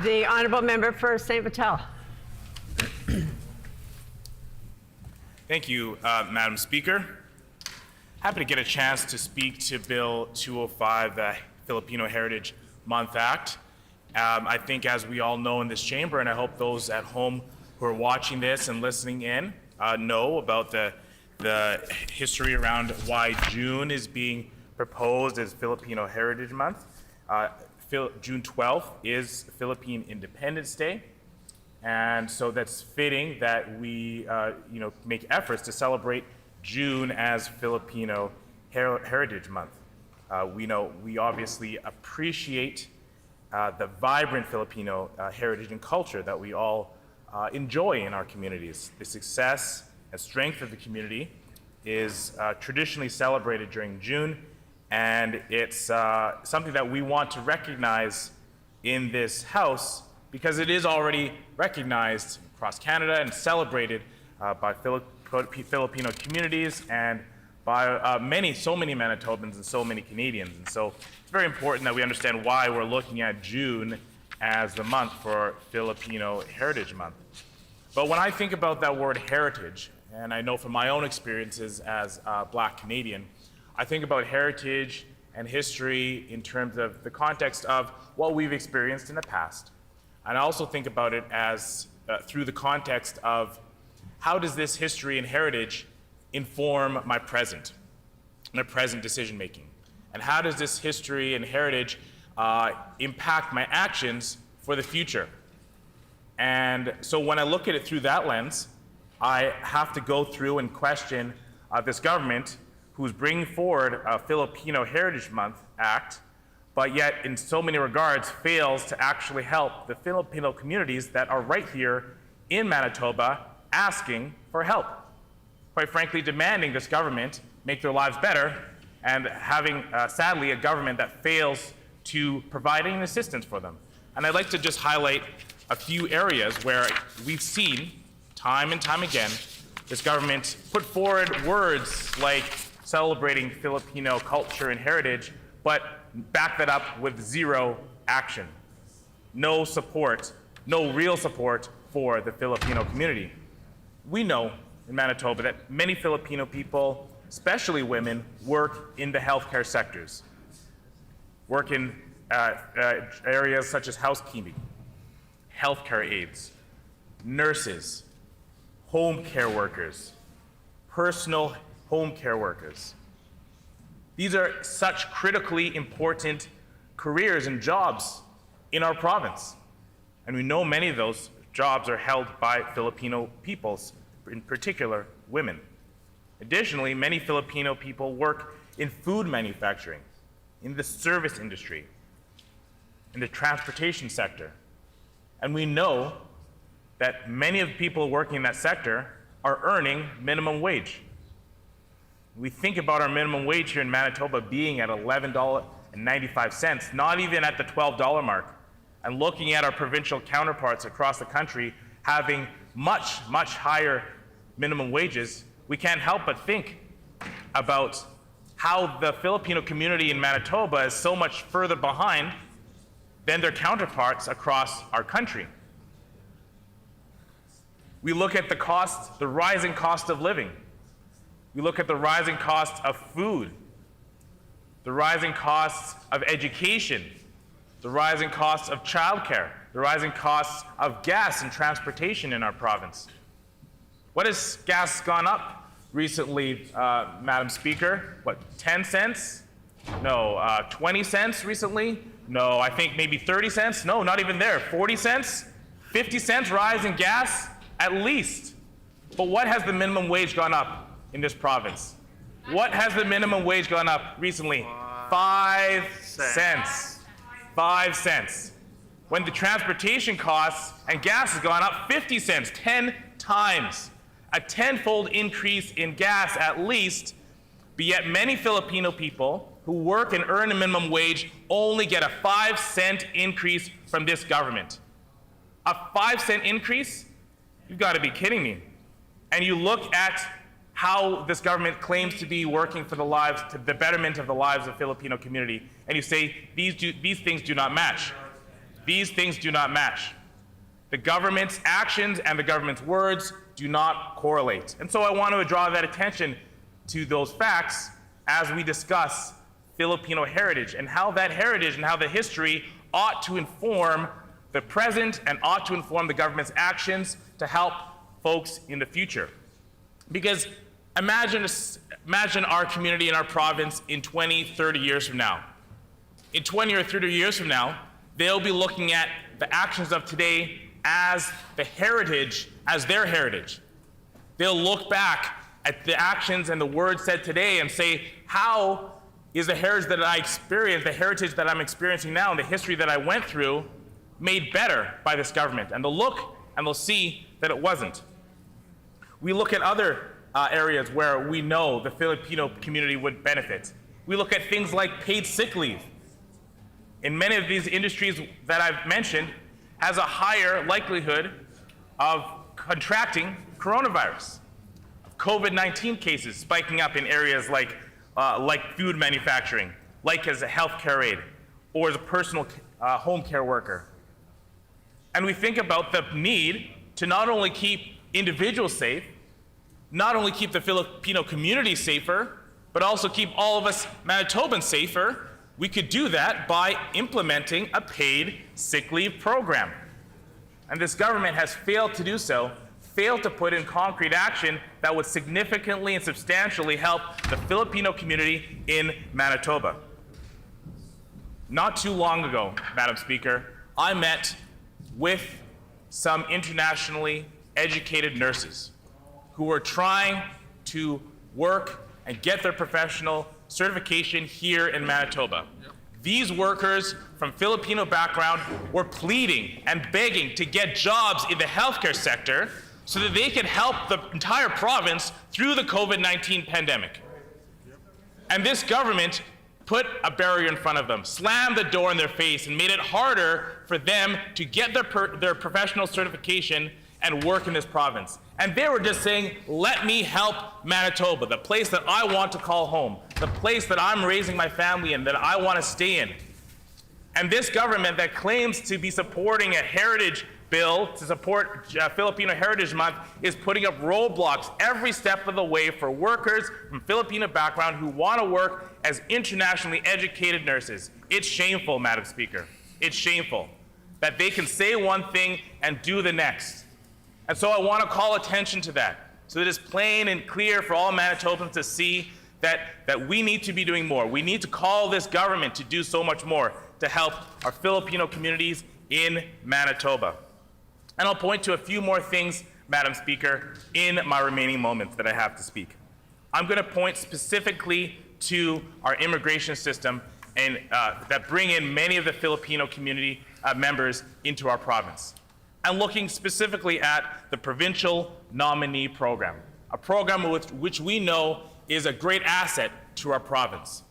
S8: The honourable member for St. Vital.
S9: Thank you, Madam Speaker. Happy to get a chance to speak to Bill 205, the Filipino Heritage Month Act. I think, as we all know in this chamber, and I hope those at home who are watching this and listening in know about the history around why June is being proposed as Filipino Heritage Month. June 12th is Philippine Independence Day, and so that's fitting that we make efforts to celebrate June as Filipino Heritage Month. We obviously appreciate the vibrant Filipino heritage and culture that we all enjoy in our communities. The success and strength of the community is traditionally celebrated during June, and it's something that we want to recognize in this House because it is already recognized across Canada and celebrated by Filipino communities and by so many Manitobans and so many Canadians. And so it's very important that we understand why we're looking at June as the month for Filipino Heritage Month. But when I think about that word heritage, and I know from my own experiences as a Black Canadian, I think about heritage and history in terms of the context of what we've experienced in the past. And I also think about it as through the context of how does this history and heritage inform my present decision making? And how does this history and heritage impact my actions for the future? And so when I look at it through that lens, I have to go through and question this government who's bringing forward a Filipino Heritage Month Act, but yet in so many regards fails to actually help the Filipino communities that are right here in Manitoba asking for help. Quite frankly, demanding this government make their lives better, and having, sadly, a government that fails to provide any assistance for them. And I'd like to just highlight a few areas where we've seen, time and time again, this government put forward words like celebrating Filipino culture and heritage, but back that up with zero action. No support, no real support for the Filipino community. We know in Manitoba that many Filipino people, especially women, work in the healthcare sectors, work in areas such as housekeeping, healthcare aides, nurses, home care workers, personal home care workers. These are such critically important careers and jobs in our province. And we know many of those jobs are held by Filipino peoples, in particular women. Additionally, many Filipino people work in food manufacturing, in the service industry, in the transportation sector. And we know that many of the people working in that sector are earning minimum wage. We think about our minimum wage here in Manitoba being at $11.95, not even at the $12 mark, and looking at our provincial counterparts across the country having much, much higher minimum wages, we can't help but think about how the Filipino community in Manitoba is so much further behind than their counterparts across our country. We look at the cost, the rising cost of living. We look at the rising cost of food, the rising costs of education, the rising costs of childcare, the rising costs of gas and transportation in our province. What has gas gone up recently, Madam Speaker? What, 10 cents? No, 20 cents recently? No, I think maybe 30 cents? No, not even there. 40 cents? 50 cents rise in gas? At least. But what has the minimum wage gone up in this province? What has the minimum wage gone up recently? 5 cents. 5 cents. When the transportation costs and gas has gone up 50 cents, 10 times. A tenfold increase in gas at least, but yet many Filipino people who work and earn a minimum wage only get a 5-cent increase from this government. A 5-cent increase? You've got to be kidding me. And you look at how this government claims to be working for the betterment of the lives of the Filipino community, and you say these things do not match. These things do not match. The government's actions and the government's words do not correlate. And so I want to draw that attention to those facts as we discuss Filipino heritage and how that heritage and how the history ought to inform the present and ought to inform the government's actions to help folks in the future. Because imagine our community and our province in 20, 30 years from now. In 20 or 30 years from now, they'll be looking at the actions of today as the heritage, as their heritage. They'll look back at the actions and the words said today and say, how is the heritage that I experienced, the heritage that I'm experiencing now, and the history that I went through made better by this government? And they'll look and they'll see that it wasn't. We look at other areas where we know the Filipino community would benefit. We look at things like paid sick leave. In many of these industries that I've mentioned, has a higher likelihood of contracting coronavirus. COVID-19 cases spiking up in areas like food manufacturing, like as a healthcare aide, or as a personal home care worker. And we think about the need to not only keep individuals safe, not only keep the Filipino community safer, but also keep all of us Manitobans safer. We could do that by implementing a paid sick leave program. And this government has failed to do so, failed to put in concrete action that would significantly and substantially help the Filipino community in Manitoba. Not too long ago, Madam Speaker, I met with some internationally educated nurses who were trying to work and get their professional certification here in Manitoba. These workers from Filipino background were pleading and begging to get jobs in the healthcare sector so that they could help the entire province through the COVID-19 pandemic. And this government put a barrier in front of them, slammed the door in their face, and made it harder for them to get their professional certification and work in this province. And they were just saying, let me help Manitoba, the place that I want to call home, the place that I'm raising my family in, that I want to stay in. And this government that claims to be supporting a heritage bill to support Filipino Heritage Month is putting up roadblocks every step of the way for workers from Filipino background who want to work as internationally educated nurses. It's shameful, Madam Speaker. It's shameful that they can say one thing and do the next. And so I want to call attention to that, so that it's plain and clear for all Manitobans to see that we need to be doing more. We need to call this government to do so much more to help our Filipino communities in Manitoba. And I'll point to a few more things, Madam Speaker, in my remaining moments that I have to speak. I'm going to point specifically to our immigration system and that bring in many of the Filipino community members into our province. And looking specifically at the provincial nominee program, a program which we know is a great asset to our province.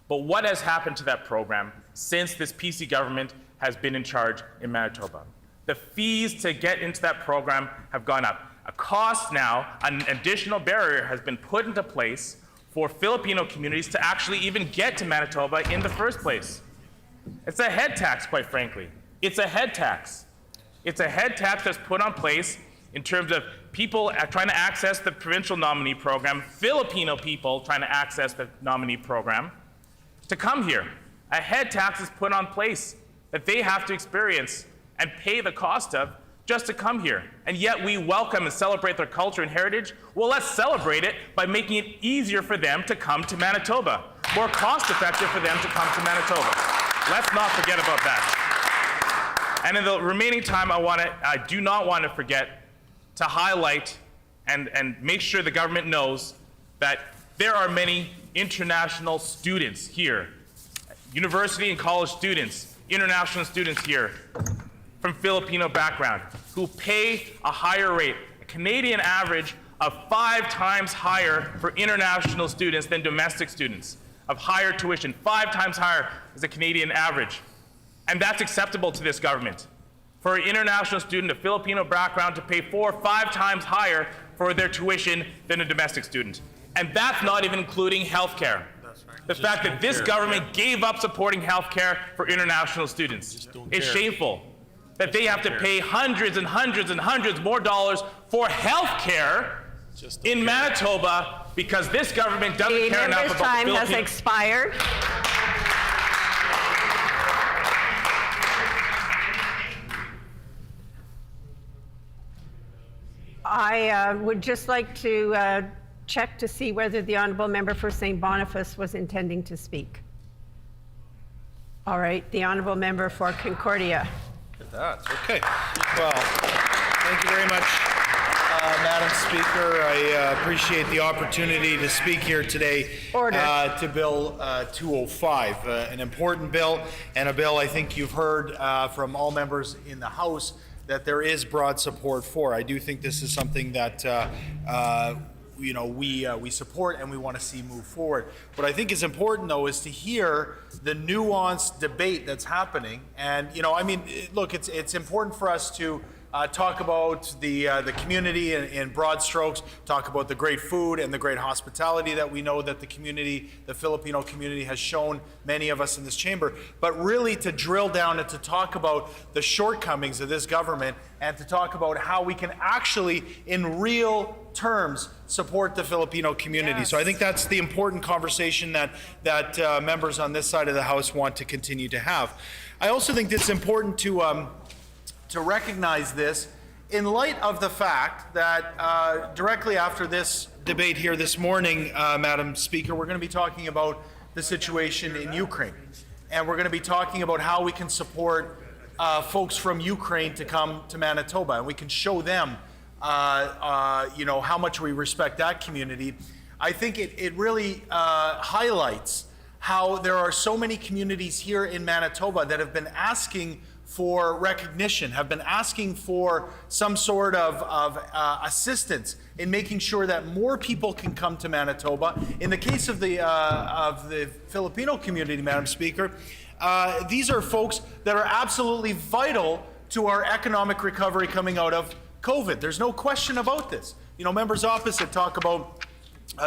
S9: But what has happened to that program since this PC government has been in charge in Manitoba? The fees to get into that program have gone up. A cost now, an additional barrier has been put into place for Filipino communities to actually even get to Manitoba in the first place. It's a head tax, quite frankly. It's a head tax. It's a head tax that's put on place in terms of people trying to access the provincial nominee program, Filipino people trying to access the nominee program, to come here. A head tax is put on place that they have to experience and pay the cost of just to come here. And yet we welcome and celebrate their culture and heritage. Well, let's celebrate it by making it easier for them to come to Manitoba, more cost effective for them to come to Manitoba. Let's not forget about that. And in the remaining time, I do not want to forget to highlight and make sure the government knows that there are many international students here university and college students, international students here from Filipino background who pay a higher rate, a Canadian average of 5 times higher for international students than domestic students, of higher tuition, 5 times higher as a Canadian average. And that's acceptable to this government. For an international student of Filipino background to pay 4 or 5 times higher for their tuition than a domestic student. And that's not even including healthcare. The fact that this government gave up supporting healthcare for international students is shameful. That they have to pay hundreds and hundreds and hundreds more dollars for healthcare in Manitoba because this government doesn't care enough about the
S8: time has
S9: Filipino.
S8: expired. I would just like to check to see whether the honourable member for St. Boniface was intending to speak. All right, the honourable member for Concordia.
S10: That's okay. Well, thank you very much, Madam Speaker. I appreciate the opportunity to speak here today to Bill 205, an important bill, and a bill I think you've heard from all members in the House that there is broad support for. I do think this is something that we support and we want to see move forward. What I think is important, though, is to hear the nuanced debate that's happening. And look, it's important for us to talk about the community in broad strokes, talk about the great food and the great hospitality that we know that the Filipino community has shown many of us in this chamber, but really to drill down and to talk about the shortcomings of this government and to talk about how we can actually, in real terms, support the Filipino community. Yes. So I think that's the important conversation that members on this side of the House want to continue to have. I also think it's important to recognize this in light of the fact that directly after this debate here this morning, Madam Speaker, we're going to be talking about the situation in Ukraine. And we're going to be talking about how we can support folks from Ukraine to come to Manitoba, and we can show them how much we respect that community. I think it really highlights how there are so many communities here in Manitoba that have been asking for recognition, have been asking for some sort of assistance in making sure that more people can come to Manitoba. In the case of the Filipino community, Madam Speaker, these are folks that are absolutely vital to our economic recovery coming out of COVID. There's no question about this. Members opposite talk about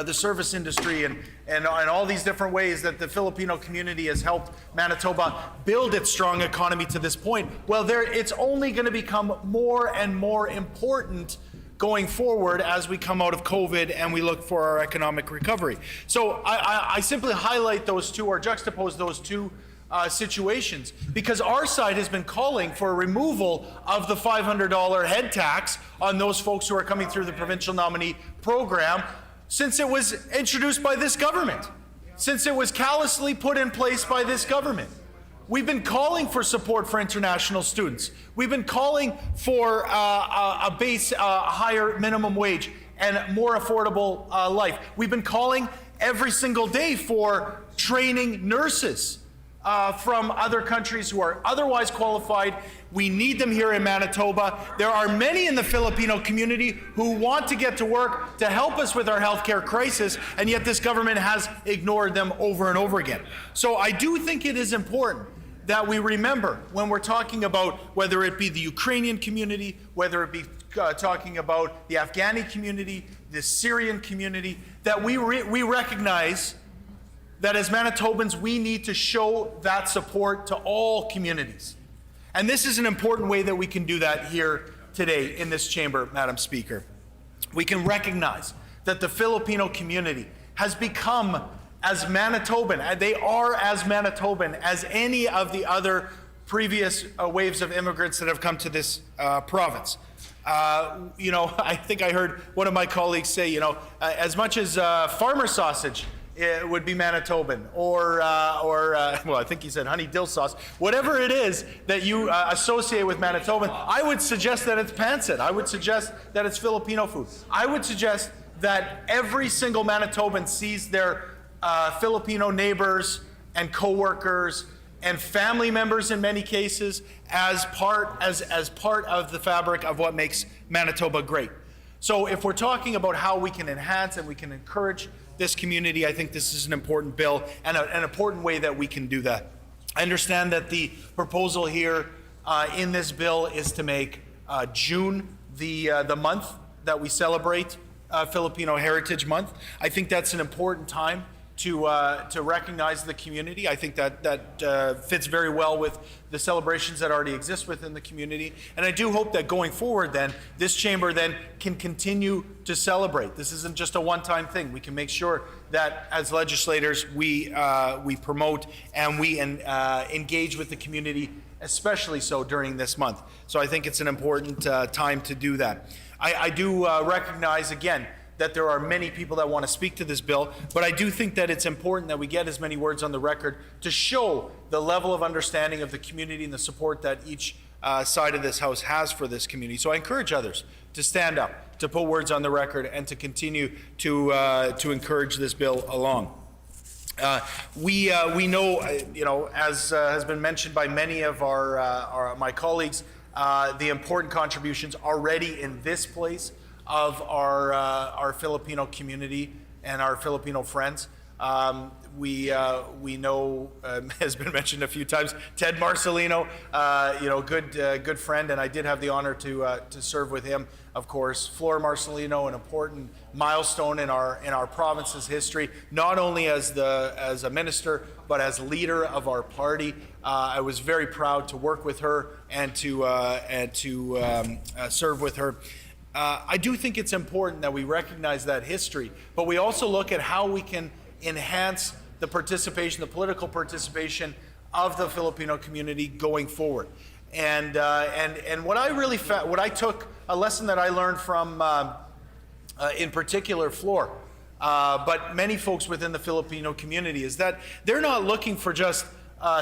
S10: the service industry and all these different ways that the Filipino community has helped Manitoba build its strong economy to this point. Well, it's only going to become more and more important going forward as we come out of COVID and we look for our economic recovery. So I simply highlight those two, or juxtapose those two situations, because our side has been calling for a removal of the $500 head tax on those folks who are coming through the provincial nominee program since it was introduced by this government, since it was callously put in place by this government. We've been calling for support for international students. We've been calling for a base higher minimum wage and more affordable life. We've been calling every single day for training nurses from other countries who are otherwise qualified. We need them here in Manitoba. There are many in the Filipino community who want to get to work to help us with our healthcare crisis, and yet this government has ignored them over and over again. So I do think it is important that we remember when we're talking about whether it be the Ukrainian community, whether it be talking about the Afghani community, the Syrian community, that we recognize that as Manitobans, we need to show that support to all communities. And this is an important way that we can do that here today in this chamber, Madam Speaker. We can recognize that the Filipino community has become as Manitoban, they are as Manitoban as any of the other previous waves of immigrants that have come to this province. I think I heard one of my colleagues say, as much as farmer sausage, it would be Manitoban, or I think he said honey dill sauce. Whatever it is that you associate with Manitoban, I would suggest that it's pancit. I would suggest that it's Filipino food. I would suggest that every single Manitoban sees their Filipino neighbors and coworkers and family members in many cases as part of the fabric of what makes Manitoba great. So if we're talking about how we can enhance and we can encourage this community, I think this is an important bill and an important way that we can do that. I understand that the proposal here in this bill is to make June the month that we celebrate Filipino Heritage Month. I think that's an important time to recognize the community. I think that fits very well with the celebrations that already exist within the community. And I do hope that going forward then, this chamber then can continue to celebrate. This isn't just a one-time thing. We can make sure that as legislators, we promote and we engage with the community, especially so during this month. So I think it's an important time to do that. I do recognize, again, that there are many people that want to speak to this bill, but I do think that it's important that we get as many words on the record to show the level of understanding of the community and the support that each side of this House has for this community. So I encourage others to stand up, to put words on the record, and to continue to encourage this bill along. We know, as has been mentioned by many of my colleagues, the important contributions already in this place of our Filipino community and our Filipino friends. We know, has been mentioned a few times, Ted Marcelino, good friend, and I did have the honor to serve with him, of course. Flor Marcelino, an important milestone in our province's history, not only as a minister, but as leader of our party. I was very proud to work with her and to serve with her. I do think it's important that we recognize that history, but we also look at how we can enhance the participation, the political participation of the Filipino community going forward. And what I really what I took, a lesson that I learned from, in particular, Flor, but many folks within the Filipino community, is that they're not looking for just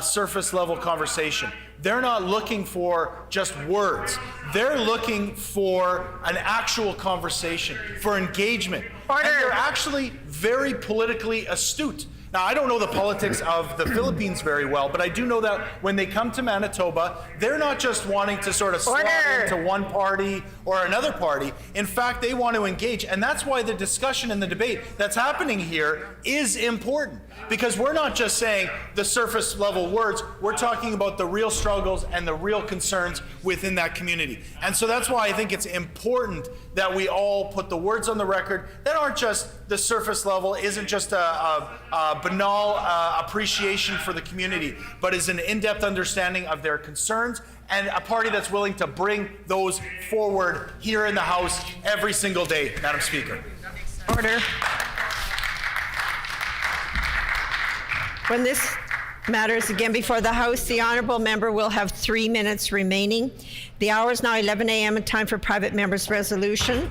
S10: surface level conversation. They're not looking for just words. They're looking for an actual conversation, for engagement.
S8: Order.
S10: And they're actually very politically astute. Now, I don't know the politics of the Philippines very well, but I do know that when they come to Manitoba, they're not just wanting to sort of slot into one party or another party. In fact, they want to engage. And that's why the discussion and the debate that's happening here is important. Because we're not just saying the surface level words, we're talking about the real struggles and the real concerns within that community. And so that's why I think it's important that we all put the words on the record that aren't just the surface level, isn't just a banal appreciation for the community, but is an in-depth understanding of their concerns and a party that's willing to bring those forward here in the House every single day, Madam Speaker.
S8: Order. When this matter is again before the House, the honourable member will have 3 minutes remaining. The hour is now 11 a.m. and time for private members' resolution.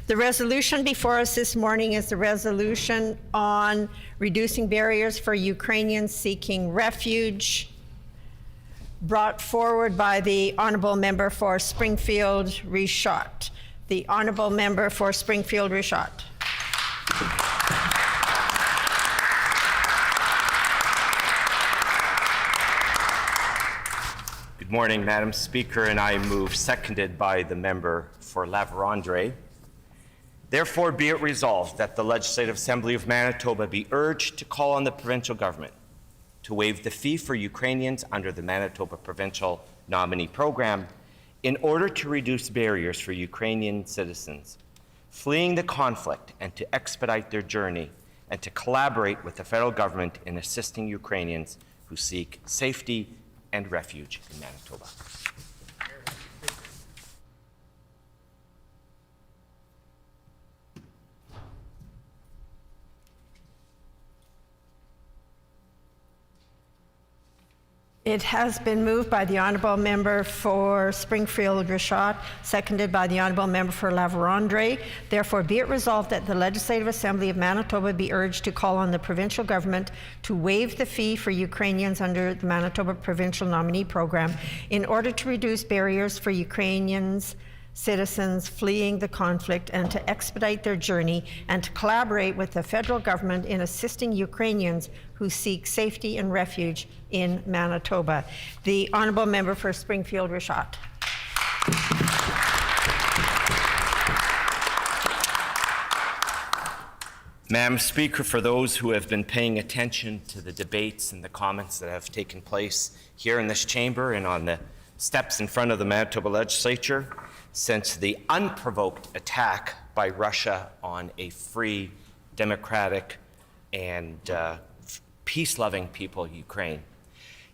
S8: The resolution before us this morning is the resolution on reducing barriers for Ukrainians seeking refuge, brought forward by the honourable member for Springfield Richot. The honourable member for Springfield Richot.
S11: Good morning, Madam Speaker, and I move, seconded by the member for La Vérendrye. Therefore, be it resolved that the Legislative Assembly of Manitoba be urged to call on the provincial government to waive the fee for Ukrainians under the Manitoba Provincial Nominee Program in order to reduce barriers for Ukrainian citizens fleeing the conflict and to expedite their journey and to collaborate with the federal government in assisting Ukrainians who seek safety and refuge in Manitoba.
S8: It has been moved by the honourable member for Springfield Richot, seconded by the honourable member for La Vérendrye. Therefore, be it resolved that the Legislative Assembly of Manitoba be urged to call on the provincial government to waive the fee for Ukrainians under the Manitoba Provincial Nominee Program in order to reduce barriers for Ukrainians
S1: citizens fleeing the conflict and to expedite their journey and to collaborate with the federal government in assisting Ukrainians who seek safety and refuge in Manitoba. The honourable member for Springfield-Richat.
S11: Madam Speaker, for those who have been paying attention to the debates and the comments that have taken place here in this chamber and on the steps in front of the Manitoba Legislature, since the unprovoked attack by Russia on a free, democratic, and peace-loving people, Ukraine.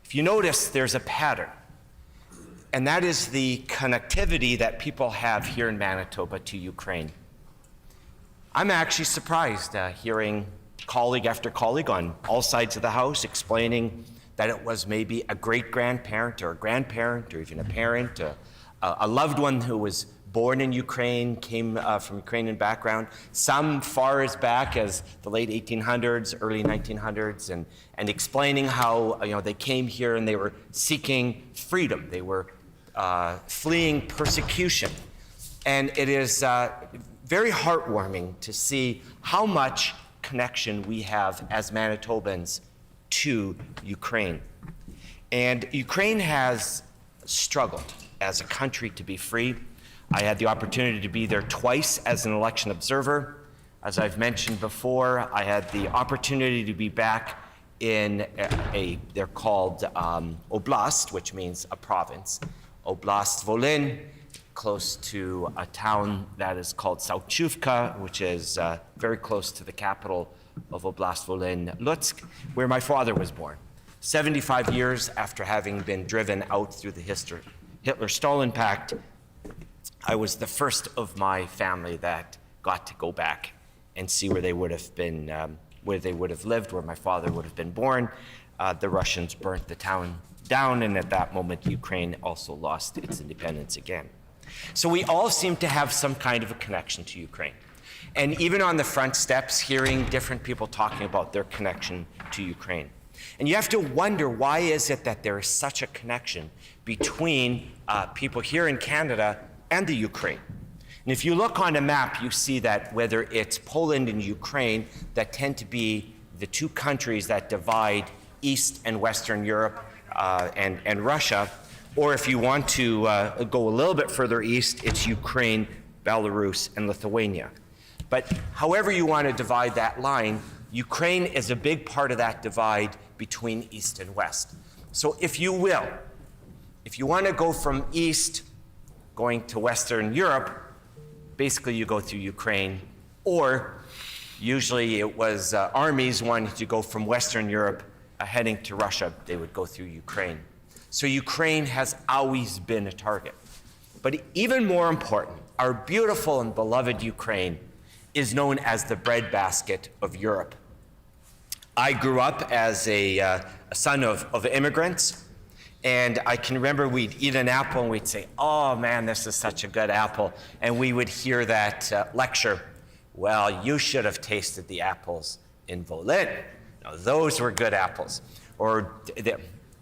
S11: If you notice, there's a pattern, and that is the connectivity that people have here in Manitoba to Ukraine. I'm actually surprised hearing colleague after colleague on all sides of the House explaining that it was maybe a great-grandparent or a grandparent or even a parent, a loved one who was born in Ukraine, came from Ukrainian background, some far as back as the late 1800s, early 1900s, and explaining how they came here and they were seeking freedom. They were fleeing persecution. And it is very heartwarming to see how much connection we have as Manitobans to Ukraine. And Ukraine has struggled as a country to be free. I had the opportunity to be there twice as an election observer. As I've mentioned before, I had the opportunity to be back in they're called oblast, which means a province, Oblast Volyn, close to a town that is called Sauchuvka, which is very close to the capital of Oblast Volyn, Lutsk, where my father was born. 75 years after having been driven out through the Hitler-Stalin Pact, I was the first of my family that got to go back and see where they would have been, where they would have lived, where my father would have been born. The Russians burnt the town down, and at that moment, Ukraine also lost its independence again. So we all seem to have some kind of a connection to Ukraine. And even on the front steps, hearing different people talking about their connection to Ukraine. And you have to wonder, why is it that there is such a connection between people here in Canada and the Ukraine? And if you look on a map, you see that whether it's Poland and Ukraine that tend to be the two countries that divide East and Western Europe and Russia, or if you want to go a little bit further east, it's Ukraine, Belarus, and Lithuania. But however you want to divide that line, Ukraine is a big part of that divide between East and West. So if you will, if you want to go from East going to Western Europe, basically you go through Ukraine, or usually it was armies wanting to go from Western Europe heading to Russia, they would go through Ukraine. So Ukraine has always been a target. But even more important, our beautiful and beloved Ukraine is known as the breadbasket of Europe. I grew up as a son of immigrants, and I can remember we'd eat an apple and we'd say, "Oh man, this is such a good apple." And we would hear that lecture, "Well, you should have tasted the apples in Volyn. Now, those were good apples." Or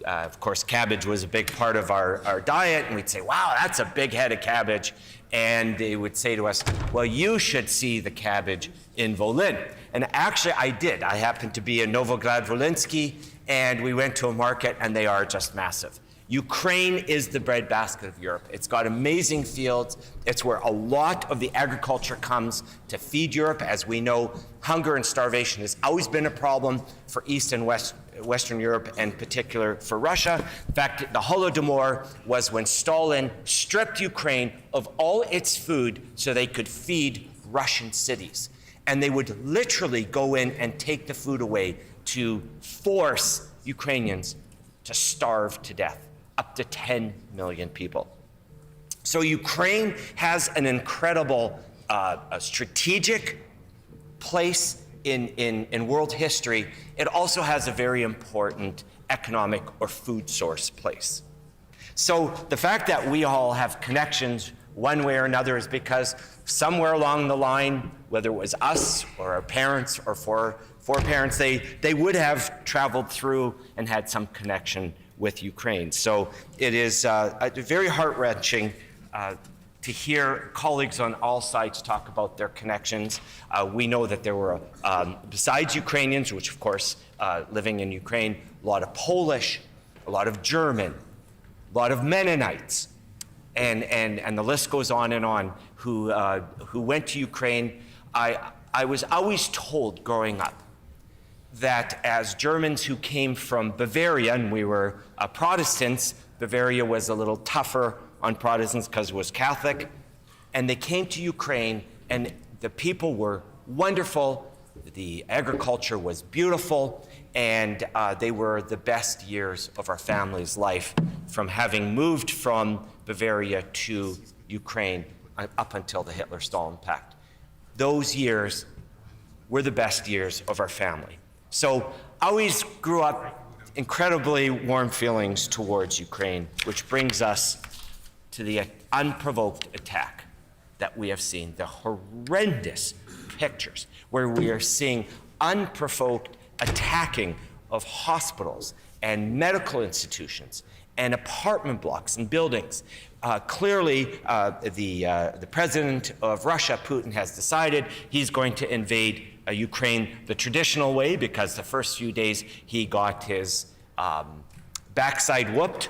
S11: of course, cabbage was a big part of our diet, and we'd say, "Wow, that's a big head of cabbage." And they would say to us, "Well, you should see the cabbage in Volyn." And actually, I did. I happened to be in Novograd-Volynsky, and we went to a market, and they are just massive. Ukraine is the breadbasket of Europe. It's got amazing fields. It's where a lot of the agriculture comes to feed Europe. As we know, hunger and starvation has always been a problem for East and Western Europe, and in particular for Russia. In fact, the Holodomor was when Stalin stripped Ukraine of all its food so they could feed Russian cities. And they would literally go in and take the food away to force Ukrainians to starve to death, up to 10 million people. So Ukraine has an incredible strategic place in world history. It also has a very important economic or food source place. So the fact that we all have connections one way or another is because somewhere along the line, whether it was us or our parents or foreparents, they would have traveled through and had some connection with Ukraine. So it is very heart-wrenching to hear colleagues on all sides talk about their connections. We know that there were, besides Ukrainians, which of course, living in Ukraine, a lot of Polish, a lot of German, a lot of Mennonites, and the list goes on and on, who went to Ukraine. I was always told growing up that as Germans who came from Bavaria, and we were Protestants, Bavaria was a little tougher on Protestants because it was Catholic, and they came to Ukraine, and the people were wonderful, the agriculture was beautiful, and they were the best years of our family's life from having moved from Bavaria to Ukraine up until the Hitler-Stalin Pact. Those years were the best years of our family. So I always grew up incredibly warm feelings towards Ukraine, which brings us to the unprovoked attack that we have seen, the horrendous pictures where we are seeing unprovoked attacking of hospitals and medical institutions and apartment blocks and buildings. Clearly, the president of Russia, Putin, has decided he's going to invade Ukraine the traditional way, because the first few days he got his backside whooped.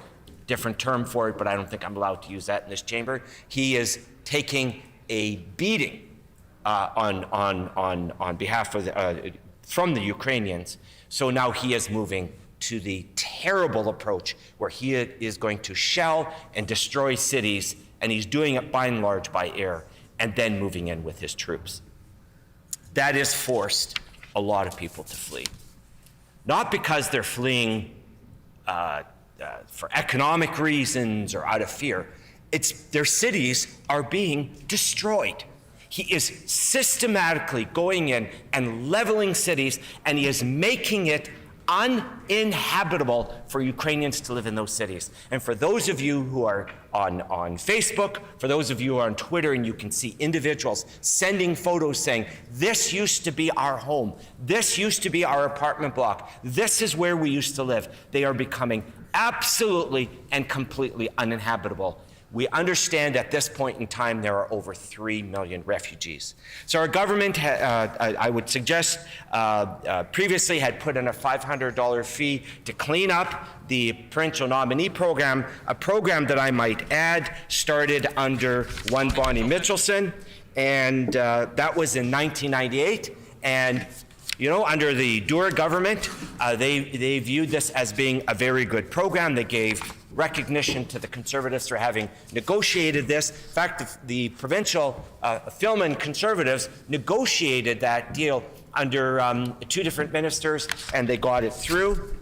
S11: Different term for it, but I don't think I'm allowed to use that in this chamber. He is taking a beating on behalf of from the Ukrainians. So now he is moving to the terrible approach where he is going to shell and destroy cities, and he's doing it by and large by air, and then moving in with his troops. That has forced a lot of people to flee. Not because they're fleeing for economic reasons or out of fear. It's their cities are being destroyed. He is systematically going in and leveling cities, and he is making it uninhabitable for Ukrainians to live in those cities. And for those of you who are on Facebook, for those of you who are on Twitter, and you can see individuals sending photos saying, this used to be our home, this used to be our apartment block, this is where we used to live. They are becoming absolutely and completely uninhabitable. We understand at this point in time there are over 3 million refugees. So our government, I would suggest, previously had put in a $500 fee to clean up the provincial nominee program, a program that I might add started under one Bonnie Mitchelson, and that was in 1998. And you know, under the Doer government, they viewed this as being a very good program. They gave recognition to the Conservatives for having negotiated this. In fact, the provincial Filman Conservatives negotiated that deal under 2 different ministers, and they got it through.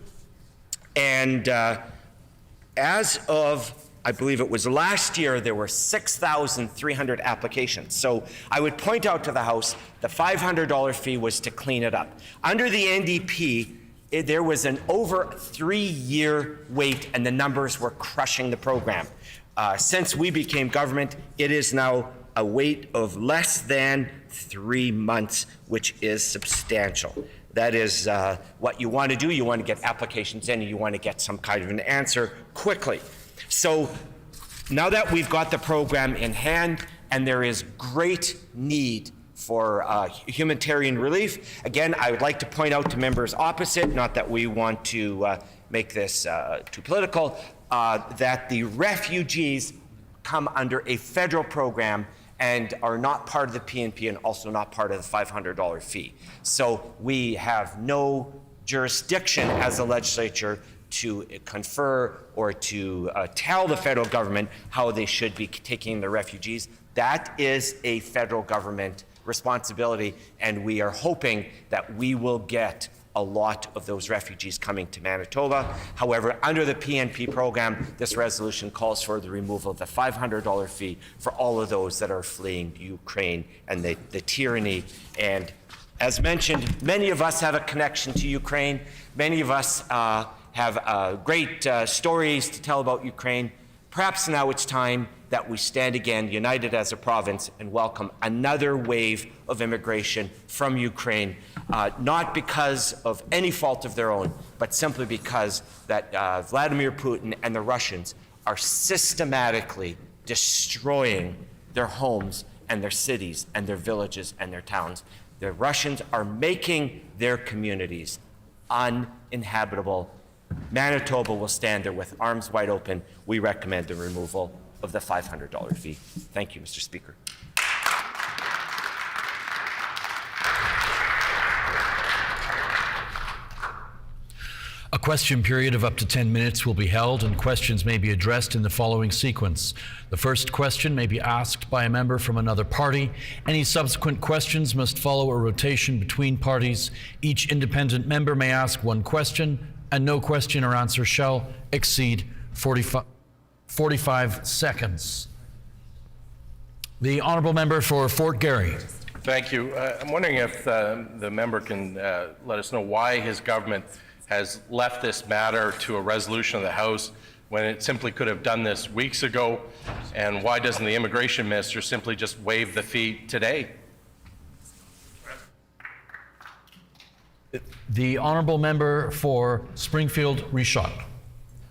S11: And as of, I believe it was last year, there were 6,300 applications. So I would point out to the House, the $500 fee was to clean it up. Under the NDP, there was an over 3-year wait, and the numbers were crushing the program. Since we became government, it is now a wait of less than 3 months, which is substantial. That is what you want to do. You want to get applications in, and you want to get some kind of an answer quickly. So now that we've got the program in hand, and there is great need for humanitarian relief. Again, I would like to point out to members opposite, not that we want to make this too political, that the refugees come under a federal program and are not part of the PNP and also not part of the $500 fee. So we have no jurisdiction as a legislature to confer or to tell the federal government how they should be taking the refugees. That is a federal government responsibility, and we are hoping that we will get a lot of those refugees coming to Manitoba. However, under the PNP program, this resolution calls for the removal of the $500 fee for all of those that are fleeing Ukraine and the tyranny. And as mentioned, many of us have a connection to Ukraine. Many of us have great stories to tell about Ukraine. Perhaps now it's time that we stand again, united as a province, and welcome another wave of immigration from Ukraine, not because of any fault of their own, but simply because that Vladimir Putin and the Russians are systematically destroying their homes and their cities and their villages and their towns. The Russians are making their communities uninhabitable. Manitoba will stand there with arms wide open. We recommend the removal of the $500 fee. Thank you, Mr. Speaker.
S12: A question period of up to 10 minutes will be held, and questions may be addressed in the following sequence. The first question may be asked by a member from another party. Any subsequent questions must follow a rotation between parties. Each independent member may ask one question, and no question or answer shall exceed 45 seconds. The honourable member for Fort Garry.
S13: Thank you. I'm wondering if the member can let us know why his government has left this matter to a resolution of the House when it simply could have done this weeks ago, and why doesn't the immigration minister simply just waive the fee today?
S12: The honourable member for Springfield Richot.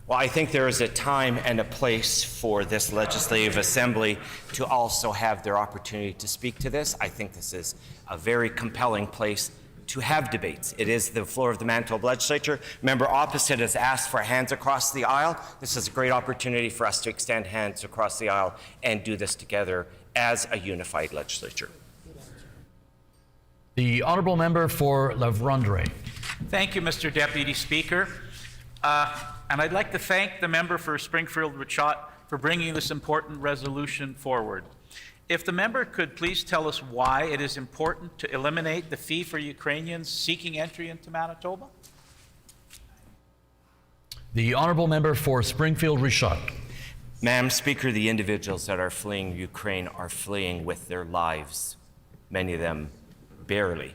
S11: Well, I think there is a time and a place for this Legislative Assembly to also have their opportunity to speak to this. I think this is a very compelling place to have debates. It is the floor of the Manitoba Legislature. Member opposite has asked for hands across the aisle. This is a great opportunity for us to extend hands across the aisle and do this together as a unified legislature.
S12: The honourable member for La Vérendrye.
S14: Thank you, Mr. Deputy Speaker. And I'd like to thank the member for Springfield Richot for bringing this important resolution forward. If the member could please tell us why it is important to eliminate the fee for Ukrainians seeking entry into Manitoba?
S12: The honourable member for Springfield Richot.
S11: Madam Speaker, the individuals that are fleeing Ukraine are fleeing with their lives. Many of them barely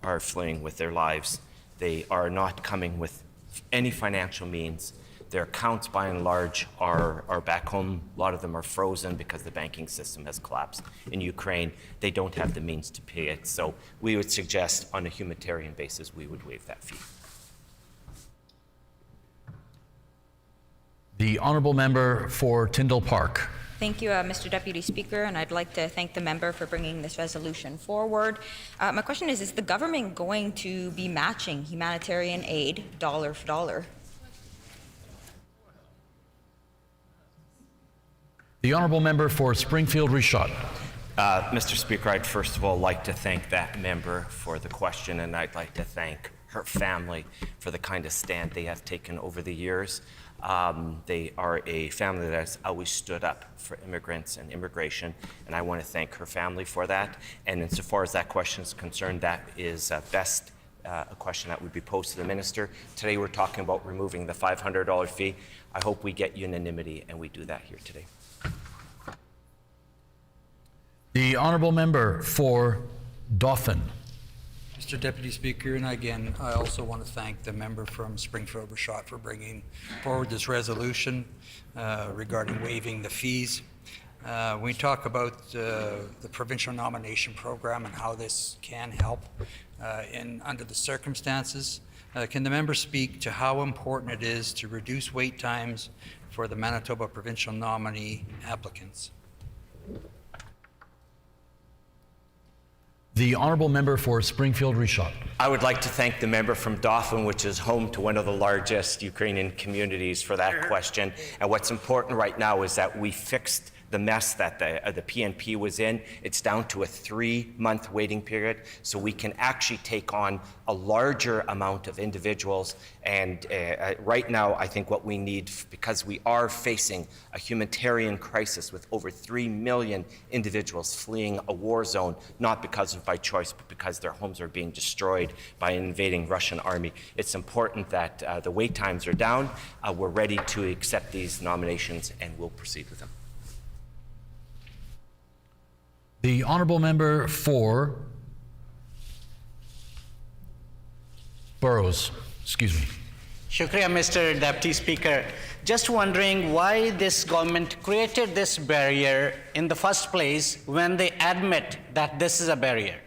S11: are fleeing with their lives. They are not coming with any financial means. Their accounts, by and large, are back home. A lot of them are frozen because the banking system has collapsed. In Ukraine, they don't have the means to pay it. So we would suggest, on a humanitarian basis, we would waive that fee.
S12: The honourable member for Tyndall Park.
S15: Thank you, Mr. Deputy Speaker, and I'd like to thank the member for bringing this resolution forward. My question is the government going to be matching humanitarian aid dollar for dollar?
S12: The honourable member for Springfield Richot.
S11: Mr. Speaker, I'd first of all like to thank that member for the question, and I'd like to thank her family for the kind of stand they have taken over the years. They are a family that has always stood up for immigrants and immigration, and I want to thank her family for that. And insofar as that question is concerned, that is best a question that would be posed to the minister. Today we're talking about removing the $500 fee. I hope we get unanimity and we do that here today.
S12: The honourable member for Dauphin.
S16: Mr. Deputy Speaker, and again, I also want to thank the member from Springfield Richot for bringing forward this resolution regarding waiving the fees. We talk about the provincial nomination program and how this can help under the circumstances. Can the member speak to how important it is to reduce wait times for the Manitoba provincial nominee applicants?
S12: The honourable member for Springfield Richot.
S11: I would like to thank the member from Dauphin, which is home to one of the largest Ukrainian communities, for that question. And what's important right now is that we fixed the mess that the PNP was in. It's down to a 3-month waiting period, so we can actually take on a larger amount of individuals. And right now, I think what we need, because we are facing a humanitarian crisis with over 3 million individuals fleeing a war zone, not because of by choice, but because their homes are being destroyed by an invading Russian army. It's important that the wait times are down. We're ready to accept these nominations, and we'll proceed with them.
S12: The honourable member for Burroughs. Excuse me.
S17: Shukriya, Mr. Deputy Speaker. Just wondering why this government created this barrier in the first place when they admit that this is a barrier.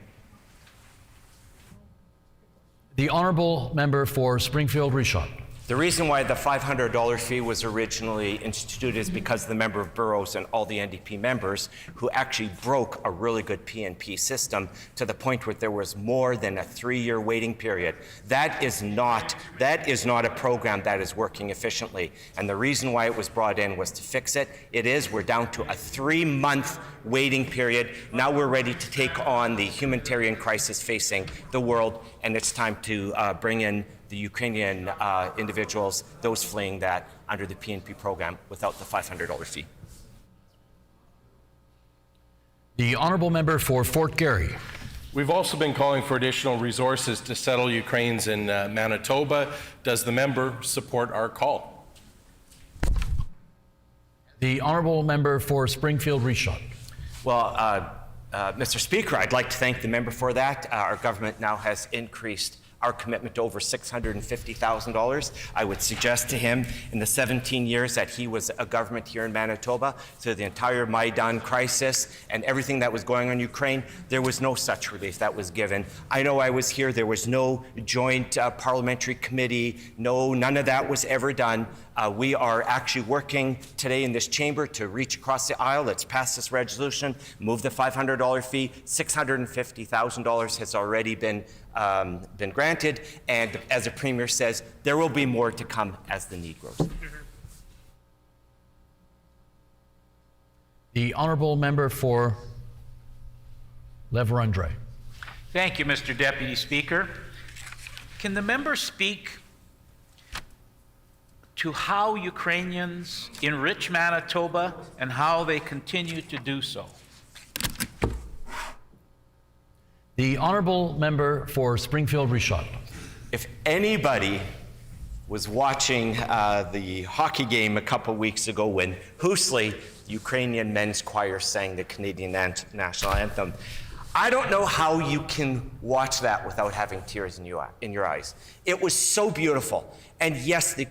S12: The honourable member for Springfield Richot.
S11: The reason why the $500 fee was originally instituted is because the member of Burrows and all the NDP members who actually broke a really good PNP system to the point where there was more than a 3-year waiting period. That is not a program that is working efficiently. And the reason why it was brought in was to fix it. We're down to a 3-month waiting period. Now we're ready to take on the humanitarian crisis facing the world, and it's time to bring in the Ukrainian individuals, those fleeing that under the PNP program without the $500 fee.
S12: The honourable member for Fort Garry.
S13: We've also been calling for additional resources to settle Ukrainians in Manitoba. Does the member support our call?
S12: The honourable member for Springfield Richot.
S11: Well, Mr. Speaker, I'd like to thank the member for that. Our government now has increased our commitment to over $650,000. I would suggest to him in the 17 years that he was a government here in Manitoba, through the entire Maidan crisis and everything that was going on in Ukraine, there was no such relief that was given. I know I was here, there was no joint parliamentary committee, none of that was ever done. We are actually working today in this chamber to reach across the aisle. Let's pass this resolution, move the $500 fee. $650,000 has already been granted, and as the Premier says, there will be more to come as the need grows.
S12: The honourable member for La Vérendrye.
S14: Thank you, Mr. Deputy Speaker. Can the member speak to how Ukrainians enrich Manitoba and how they continue to do so?
S12: The honourable member for Springfield Richot.
S11: If anybody was watching the hockey game a couple weeks ago when Husley, the Ukrainian men's choir, sang the Canadian national anthem, I don't know how you can watch that without having tears in your eyes. It was so beautiful. And yes, the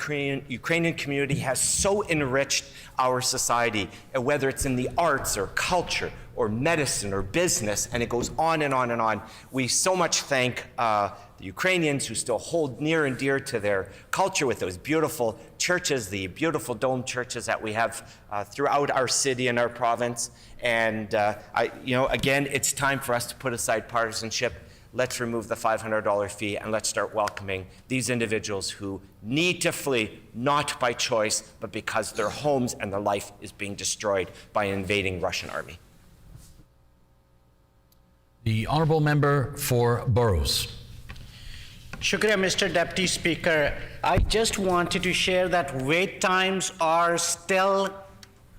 S11: Ukrainian community has so enriched our society, whether it's in the arts or culture or medicine or business, and it goes on and on and on. We so much thank the Ukrainians who still hold near and dear to their culture with those beautiful churches, the beautiful dome churches that we have throughout our city and our province. And again, it's time for us to put aside partisanship. Let's remove the $500 fee and let's start welcoming these individuals who need to flee, not by choice, but because their homes and their life is being destroyed by an invading Russian army.
S12: The honourable member for Burrows.
S17: Shukriya, Mr. Deputy Speaker. I just wanted to share that wait times are still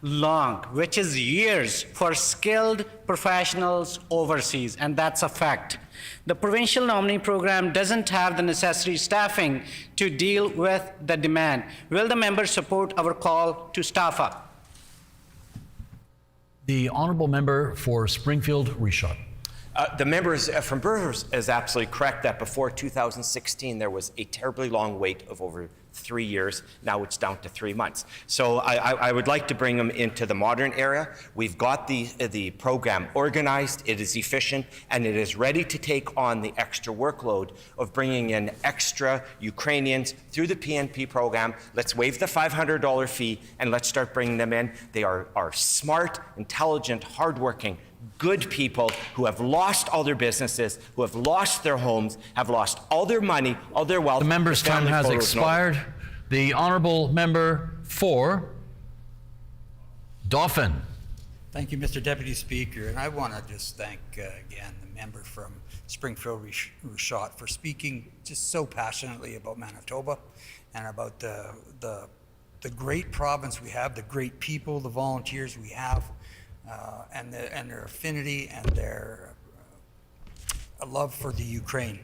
S17: long, which is years for skilled professionals overseas, and that's a fact. The provincial nominee program doesn't have the necessary staffing to deal with the demand. Will the member support our call to staff up?
S12: The honourable member for Springfield Richot.
S11: The members from Burrows is absolutely correct that before 2016 there was a terribly long wait of over 3 years. Now it's down to 3 months. So I would like to bring them into the modern era. We've got the program organized, it is efficient, and it is ready to take on the extra workload of bringing in extra Ukrainians through the PNP program. Let's waive the $500 fee and let's start bringing them in. They are smart, intelligent, hardworking, good people who have lost all their businesses, who have lost their homes, have lost all their money, all their wealth.
S12: The member's time has expired. The honourable member for Dauphin.
S16: Thank you, Mr. Deputy Speaker. And I want to just thank again the member from Springfield Richot for speaking just so passionately about Manitoba and about the great province we have, the great people, the volunteers we have, and their affinity and their love for the Ukraine.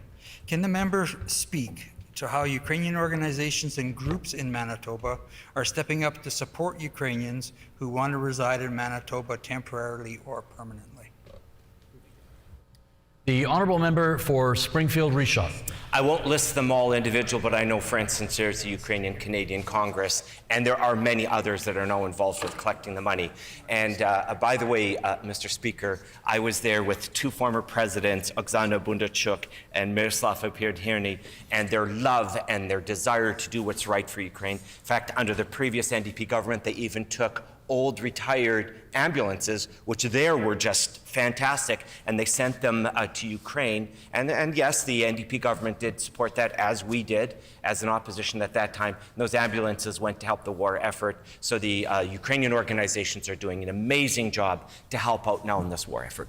S16: Can the member speak to how Ukrainian organizations and groups in Manitoba are stepping up to support Ukrainians who want to reside in Manitoba temporarily or permanently?
S12: The honourable member for Springfield Reshot.
S11: I won't list them all individual, but I know, for instance, there's the Ukrainian-Canadian Congress, and there are many others that are now involved with collecting the money. And by the way, Mr. Speaker, I was there with two former presidents, Oksana Bundarchuk and Miroslav Apierdzhirny, and their love and their desire to do what's right for Ukraine. In fact, under the previous NDP government, they even took old retired ambulances, which there were just fantastic, and they sent them to Ukraine. And yes, the NDP government did support that, as we did, as an opposition at that time. And those ambulances went to help the war effort. So the Ukrainian organizations are doing an amazing job to help out now in this war effort.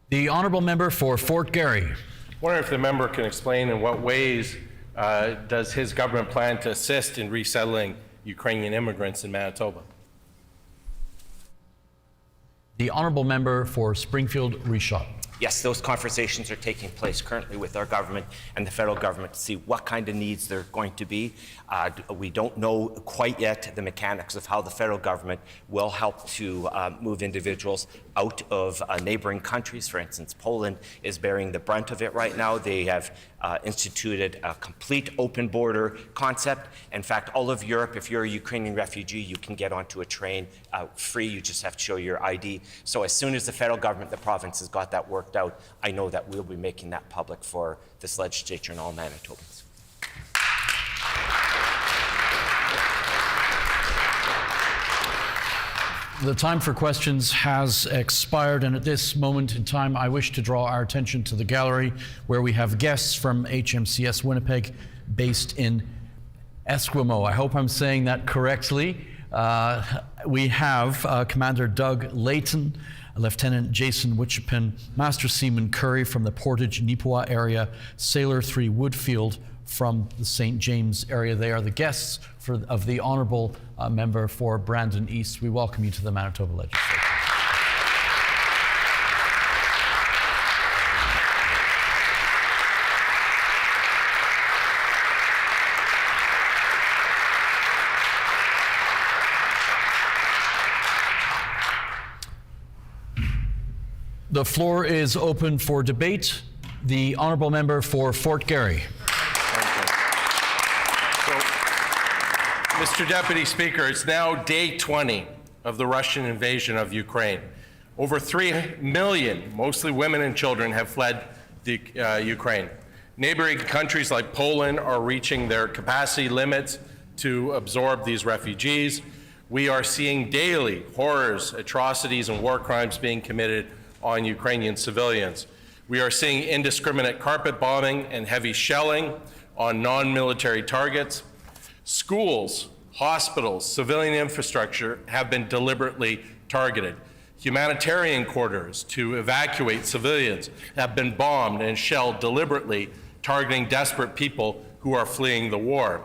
S12: The honourable member for Fort Garry.
S13: I wonder if the member can explain in what ways does his government plan to assist in resettling Ukrainian immigrants in Manitoba?
S12: The honourable member for Springfield Reshot.
S11: Yes, those conversations are taking place currently with our government and the federal government to see what kind of needs there are going to be. We don't know quite yet the mechanics of how the federal government will help to move individuals out of neighboring countries. For instance, Poland is bearing the brunt of it right now. They have instituted a complete open border concept. In fact, all of Europe, if you're a Ukrainian refugee, you can get onto a train free. You just have to show your ID. So as soon as the federal government, the province has got that worked out, I know that we'll be making that public for this legislature and all Manitobans.
S12: The time for questions has expired, and at this moment in time, I wish to draw our attention to the gallery where we have guests from HMCS Winnipeg based in Esquimalt. I hope I'm saying that correctly. We have Commander Doug Layton, Lieutenant Jason Wichipin, Master Seaman Curry from the Portage Nipoa area, Sailor 3 Woodfield from the St. James area. They are the guests of the honourable member for Brandon East. We welcome you to the Manitoba Legislature. The floor is open for debate. The honourable member for Fort Garry.
S13: Mr. Deputy Speaker, it's now day 20 of the Russian invasion of Ukraine. Over 3 million, mostly women and children, have fled the, Ukraine. Neighboring countries like Poland are reaching their capacity limits to absorb these refugees. We are seeing daily horrors, atrocities, and war crimes being committed on Ukrainian civilians. We are seeing indiscriminate carpet bombing and heavy shelling on non-military targets. Schools, hospitals, civilian infrastructure have been deliberately targeted. Humanitarian corridors to evacuate civilians have been bombed and shelled deliberately, targeting desperate people who are fleeing the war.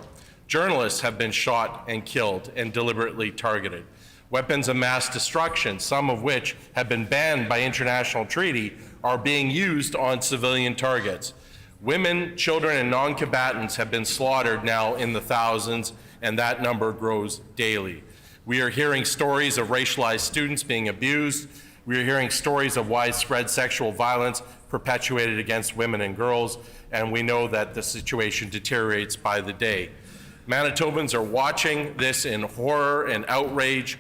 S13: Journalists have been shot and killed and deliberately targeted. Weapons of mass destruction, some of which have been banned by international treaty, are being used on civilian targets. Women, children, and non-combatants have been slaughtered now in the thousands, and that number grows daily. We are hearing stories of racialized students being abused. We are hearing stories of widespread sexual violence perpetuated against women and girls, and we know that the situation deteriorates by the day. Manitobans are watching this in horror and outrage.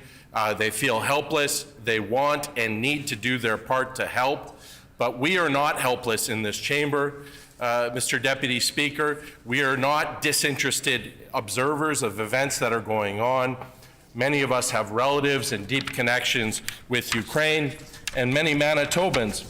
S13: They feel helpless. They want and need to do their part to help, but we are not helpless in this chamber. Mr. Deputy Speaker, we are not disinterested observers of events that are going on. Many of us have relatives and deep connections with Ukraine, and many Manitobans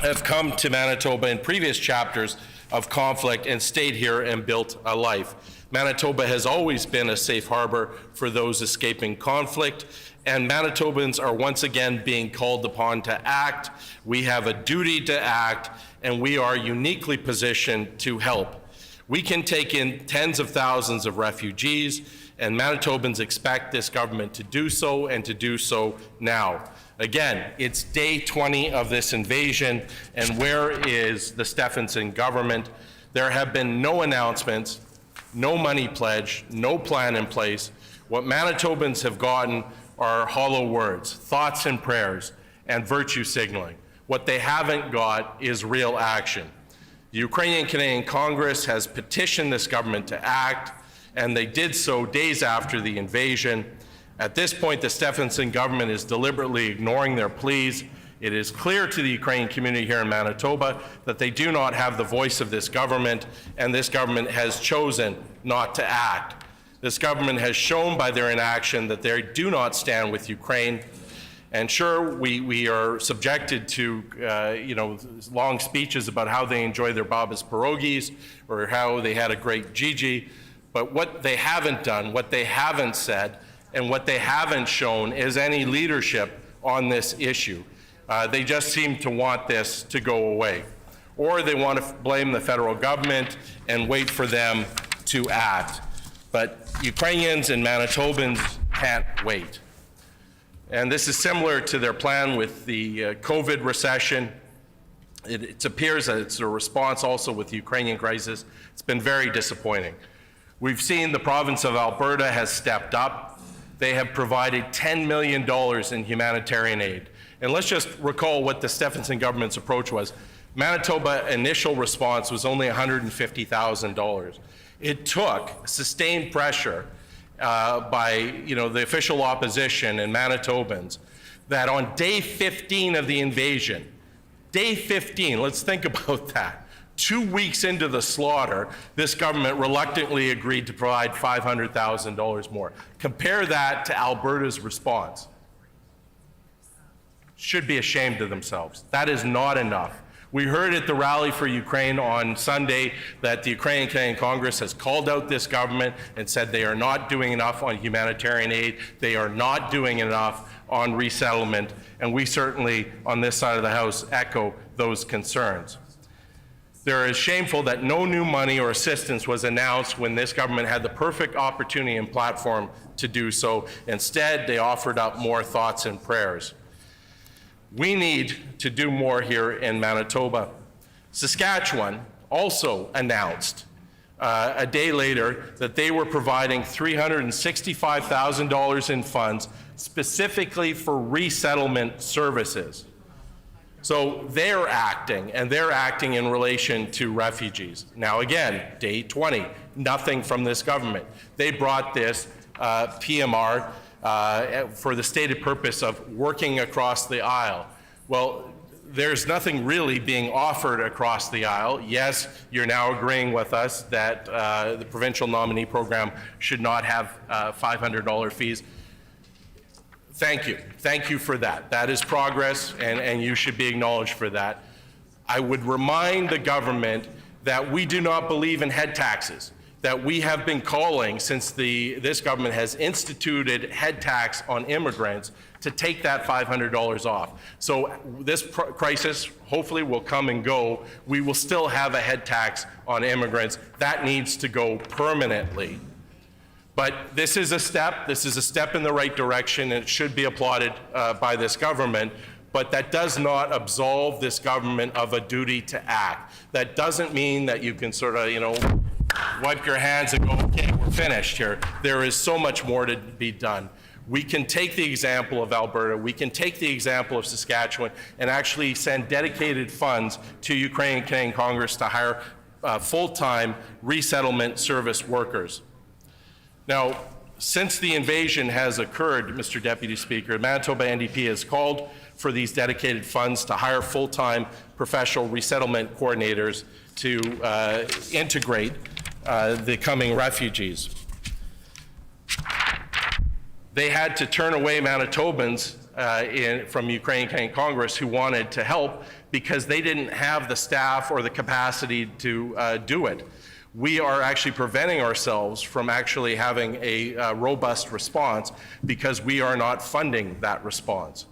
S13: have come to Manitoba in previous chapters of conflict and stayed here and built a life. Manitoba has always been a safe harbor for those escaping conflict, and Manitobans are once again being called upon to act. We have a duty to act, and we are uniquely positioned to help. We can take in tens of thousands of refugees, and Manitobans expect this government to do so, and to do so now. Again, it's day 20 of this invasion, and where is the Stephenson government? There have been no announcements, no money pledge, no plan in place. What Manitobans have gotten are hollow words, thoughts and prayers, and virtue signaling. What they haven't got is real action. The Ukrainian Canadian Congress has petitioned this government to act, and they did so days after the invasion. At this point, the Stephenson government is deliberately ignoring their pleas. It is clear to the Ukrainian community here in Manitoba that they do not have the voice of this government, and this government has chosen not to act. This government has shown by their inaction that they do not stand with Ukraine. And sure, we are subjected to long speeches about how they enjoy their Baba's pierogies or how they had a great Gigi. But what they haven't done, what they haven't said, and what they haven't shown is any leadership on this issue. They just seem to want this to go away. Or they want to blame the federal government and wait for them to act. But Ukrainians and Manitobans can't wait. And this is similar to their plan with the COVID recession. It appears that it's a response also with the Ukrainian crisis. It's been very disappointing. We've seen the province of Alberta has stepped up. They have provided $10 million in humanitarian aid. And let's just recall what the Stephenson government's approach was. Manitoba initial response was only $150,000. It took sustained pressure by the official opposition and Manitobans that on day 15 of the invasion, day 15, let's think about that. 2 weeks into the slaughter, this government reluctantly agreed to provide $500,000 more. Compare that to Alberta's response. Should be ashamed of themselves. That is not enough. We heard at the Rally for Ukraine on Sunday that the Ukrainian Canadian Congress has called out this government and said they are not doing enough on humanitarian aid, they are not doing enough on resettlement, and we certainly, on this side of the House, echo those concerns. It is shameful that no new money or assistance was announced when this government had the perfect opportunity and platform to do so. Instead, they offered up more thoughts and prayers. We need to do more here in Manitoba. Saskatchewan also announced a day later that they were providing $365,000 in funds specifically for resettlement services. So they're acting, and they're acting in relation to refugees. Now again, day 20, nothing from this government. They brought this PMR for the stated purpose of working across the aisle. Well, there's nothing really being offered across the aisle. Yes, you're now agreeing with us that the provincial nominee program should not have $500 fees. Thank you. Thank you for that. That is progress, and you should be acknowledged for that. I would remind the government that we do not believe in head taxes, that we have been calling since this government has instituted head tax on immigrants to take that $500 off. So this crisis hopefully will come and go. We will still have a head tax on immigrants. That needs to go permanently. But this is a step in the right direction, and it should be applauded by this government. But that does not absolve this government of a duty to act. That doesn't mean that you can sort of, wipe your hands and go, okay, we're finished here. There is so much more to be done. We can take the example of Alberta, we can take the example of Saskatchewan, and actually send dedicated funds to Ukrainian Canadian Congress to hire full-time resettlement service workers. Now, since the invasion has occurred, Mr. Deputy Speaker, Manitoba NDP has called for these dedicated funds to hire full-time professional resettlement coordinators to integrate the coming refugees. They had to turn away Manitobans from Ukrainian Canadian Congress who wanted to help because they didn't have the staff or the capacity to do it. We are actually preventing ourselves from actually having a robust response because we are not funding that response.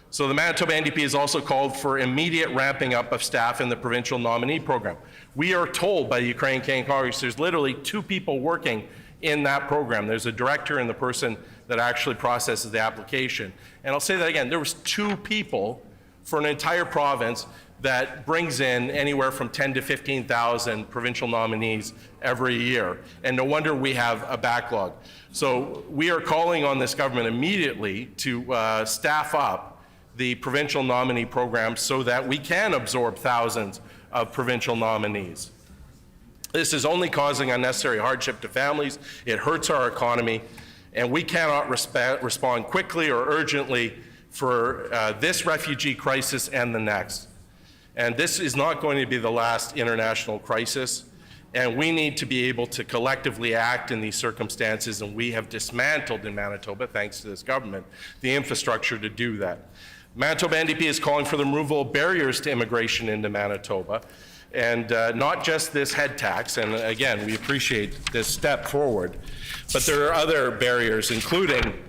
S13: So the Manitoba NDP has also called for immediate ramping up of staff in the provincial nominee program. We are told by the Ukrainian Canadian Congress there's literally 2 people working in that program. There's a director and the person that actually processes the application. And I'll say that again, there was 2 people for an entire province that brings in anywhere from 10 to 15,000 provincial nominees every year. And no wonder we have a backlog. So we are calling on this government immediately to staff up the provincial nominee program so that we can absorb thousands of provincial nominees. This is only causing unnecessary hardship to families. It hurts our economy, and we cannot respond quickly or urgently for this refugee crisis and the next. And this is not going to be the last international crisis, and we need to be able to collectively act in these circumstances, and we have dismantled in Manitoba, thanks to this government, the infrastructure to do that. Manitoba NDP is calling for the removal of barriers to immigration into Manitoba, and not just this head tax, and again, we appreciate this step forward, but there are other barriers, including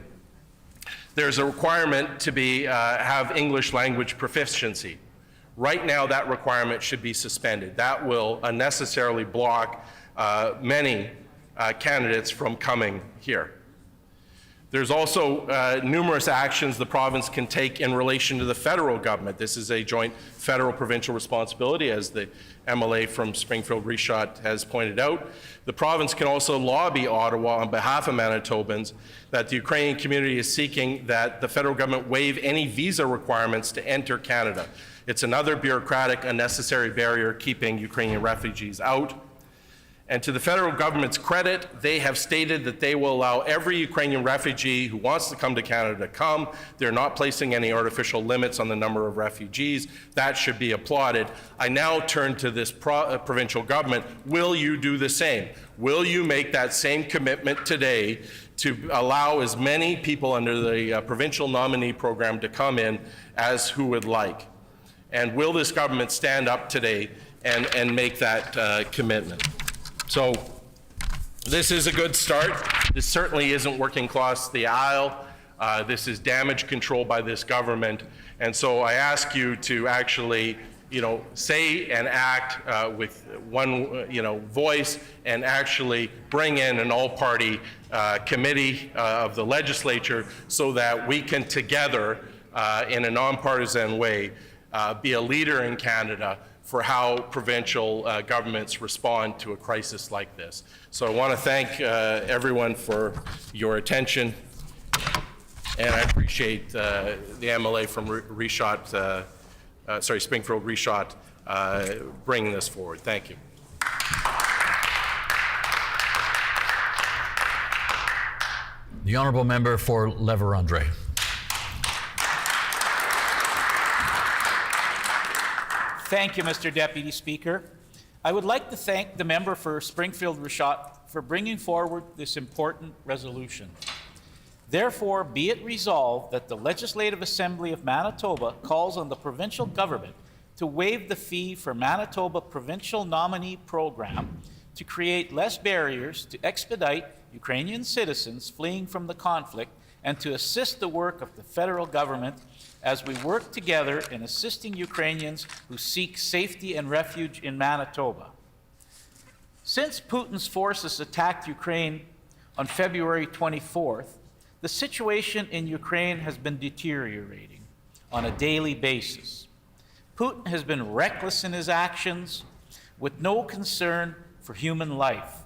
S13: there's a requirement to have English language proficiency. Right now, that requirement should be suspended. That will unnecessarily block many candidates from coming here. There's also numerous actions the province can take in relation to the federal government. This is a joint federal-provincial responsibility, as the MLA from Springfield-Reshot has pointed out. The province can also lobby Ottawa on behalf of Manitobans that the Ukrainian community is seeking that the federal government waive any visa requirements to enter Canada. It's another bureaucratic, unnecessary barrier keeping Ukrainian refugees out. And to the federal government's credit, they have stated that they will allow every Ukrainian refugee who wants to come to Canada to come. They're not placing any artificial limits on the number of refugees. That should be applauded. I now turn to this provincial government. Will you do the same? Will you make that same commitment today to allow as many people under the provincial nominee program to come in as who would like? And will this government stand up today and make that commitment? So this is a good start. This certainly isn't working across the aisle. This is damage control by this government. And so I ask you to actually, say and act with one, voice, and actually bring in an all-party committee of the legislature so that we can together, in a nonpartisan way, be a leader in Canada for how provincial governments respond to a crisis like this. So I want to thank everyone for your attention, and I appreciate the MLA from Springfield-Reshot bringing this forward. Thank you.
S12: The honourable member for La-Vérendrye.
S14: Thank you, Mr. Deputy Speaker. I would like to thank the member for Springfield-Reshot for bringing forward this important resolution. Therefore, be it resolved that the Legislative Assembly of Manitoba calls on the provincial government to waive the fee for Manitoba Provincial Nominee Program to create less barriers to expedite Ukrainian citizens fleeing from the conflict and to assist the work of the federal government as we work together in assisting Ukrainians who seek safety and refuge in Manitoba. Since Putin's forces attacked Ukraine on February 24th, the situation in Ukraine has been deteriorating on a daily basis. Putin has been reckless in his actions with no concern for human life,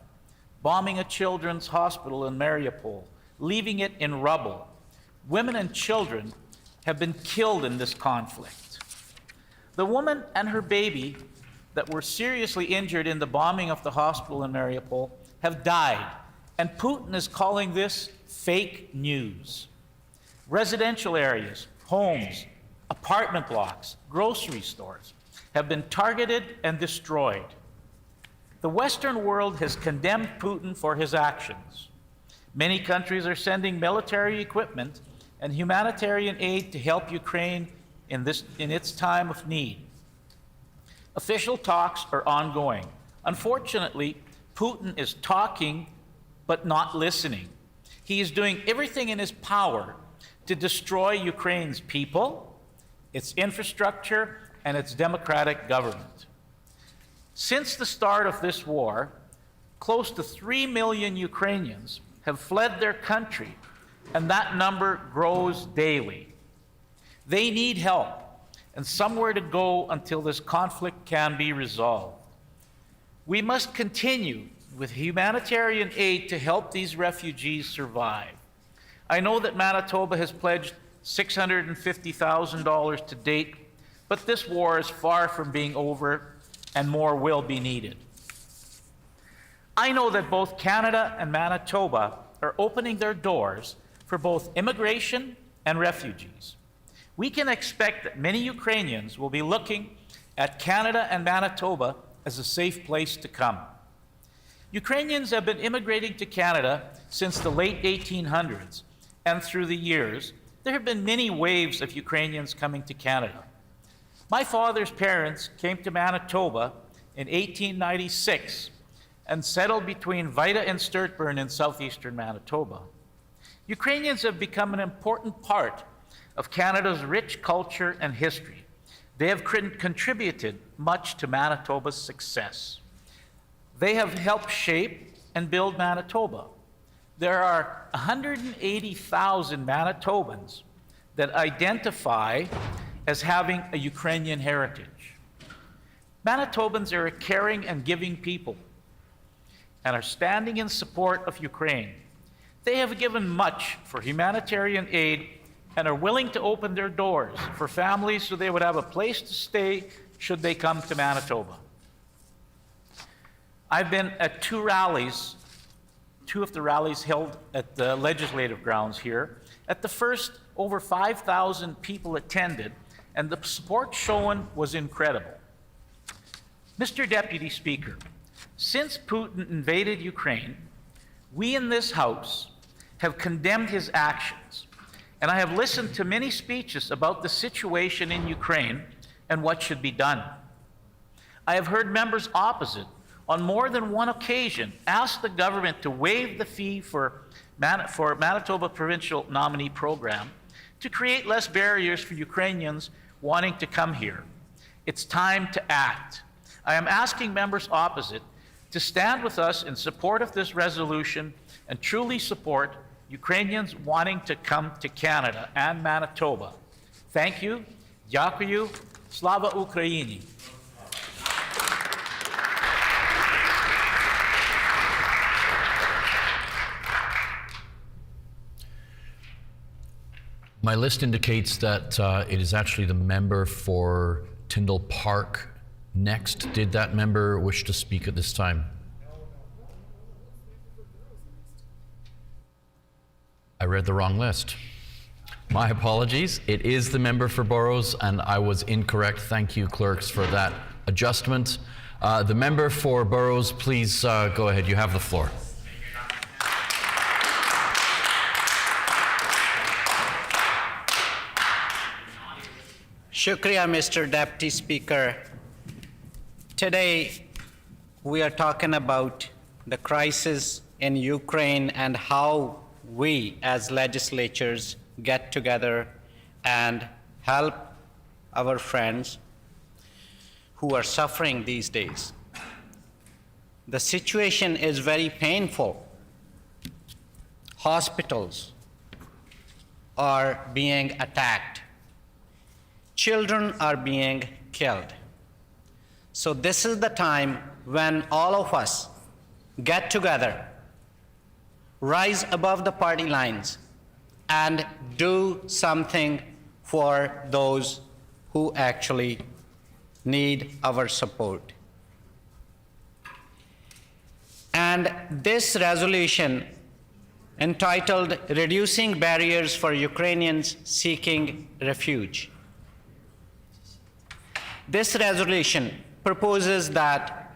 S14: bombing a children's hospital in Mariupol, leaving it in rubble. Women and children have been killed in this conflict. The woman and her baby that were seriously injured in the bombing of the hospital in Mariupol have died, and Putin is calling this fake news. Residential areas, homes, apartment blocks, grocery stores have been targeted and destroyed. The Western world has condemned Putin for his actions. Many countries are sending military equipment and humanitarian aid to help Ukraine in its time of need. Official talks are ongoing. Unfortunately, Putin is talking but not listening. He is doing everything in his power to destroy Ukraine's people, its infrastructure, and its democratic government. Since the start of this war, close to 3 million Ukrainians have fled their country, and that number grows daily. They need help and somewhere to go until this conflict can be resolved. We must continue with humanitarian aid to help these refugees survive. I know that Manitoba has pledged $650,000 to date, but this war is far from being over and more will be needed. I know that both Canada and Manitoba are opening their doors for both immigration and refugees. We can expect that many Ukrainians will be looking at Canada and Manitoba as a safe place to come. Ukrainians have been immigrating to Canada since the late 1800s, and through the years, there have been many waves of Ukrainians coming to Canada. My father's parents came to Manitoba in 1896 and settled between Vida and Sturtburn in southeastern Manitoba. Ukrainians have become an important part of Canada's rich culture and history. They have contributed much to Manitoba's success. They have helped shape and build Manitoba. There are 180,000 Manitobans that identify as having a Ukrainian heritage. Manitobans are a caring and giving people and are standing in support of Ukraine. They have given much for humanitarian aid and are willing to open their doors for families so they would have a place to stay should they come to Manitoba. I've been at two of the rallies held at the legislative grounds here. At the first, over 5,000 people attended, and the support shown was incredible. Mr. Deputy Speaker, since Putin invaded Ukraine, we in this House have condemned his actions, and I have listened to many speeches about the situation in Ukraine and what should be done. I have heard members opposite on more than one occasion ask the government to waive the fee for Manitoba Provincial Nominee Program to create less barriers for Ukrainians wanting to come here. It's time to act. I am asking members opposite to stand with us in support of this resolution and truly support Ukrainians wanting to come to Canada and Manitoba. Thank you. Дякую. Slava Ukraini.
S12: My list indicates that it is actually the member for Tyndall Park next. Did that member wish to speak at this time? I read the wrong list. My apologies. It is the member for Burrows, and I was incorrect. Thank you, clerks, for that adjustment. The member for Burrows, please go ahead. You have the floor.
S17: Shukriya, Mr. Deputy Speaker. Today, we are talking about the crisis in Ukraine and how we as legislatures get together and help our friends who are suffering these days. The situation is very painful. Hospitals are being attacked. Children are being killed. So this is the time when all of us get together, rise above the party lines, and do something for those who actually need our support. And this resolution, entitled Reducing Barriers for Ukrainians Seeking Refuge. This resolution proposes that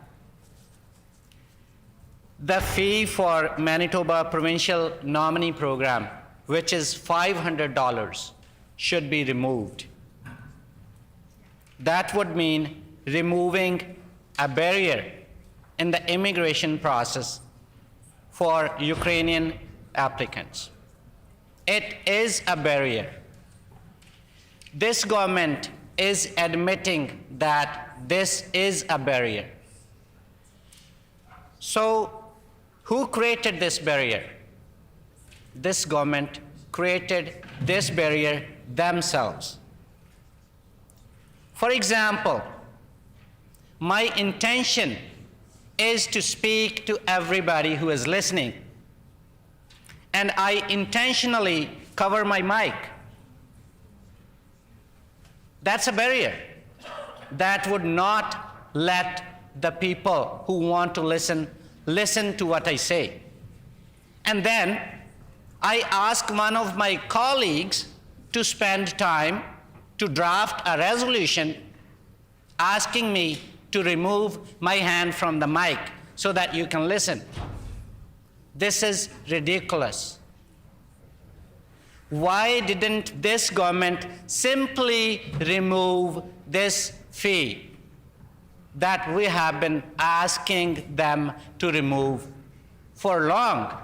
S17: the fee for Manitoba Provincial Nominee Program, which is $500, should be removed. That would mean removing a barrier in the immigration process for Ukrainian applicants. It is a barrier. This government is admitting that this is a barrier. So, who created this barrier? This government created this barrier themselves. For example, my intention is to speak to everybody who is listening, and I intentionally cover my mic That's a barrier that would not let the people who want to listen to what I say. And then I ask one of my colleagues to spend time to draft a resolution asking me to remove my hand from the mic so that you can listen. This is ridiculous. Why didn't this government simply remove this fee that we have been asking them to remove for long?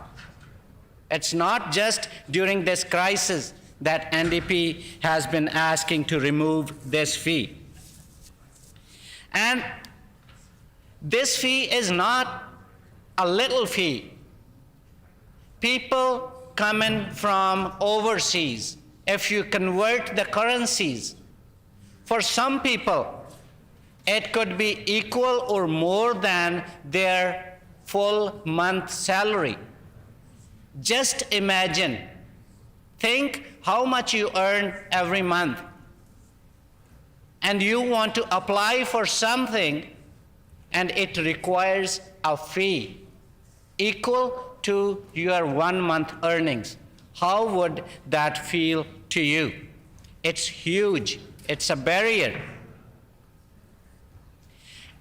S17: It's not just during this crisis that NDP has been asking to remove this fee. And this fee is not a little fee. People coming from overseas, if you convert the currencies, for some people, it could be equal or more than their full month salary. Just imagine, think how much you earn every month, and you want to apply for something, and it requires a fee equal to your 1 month earnings. How would that feel to you? It's huge. It's a barrier.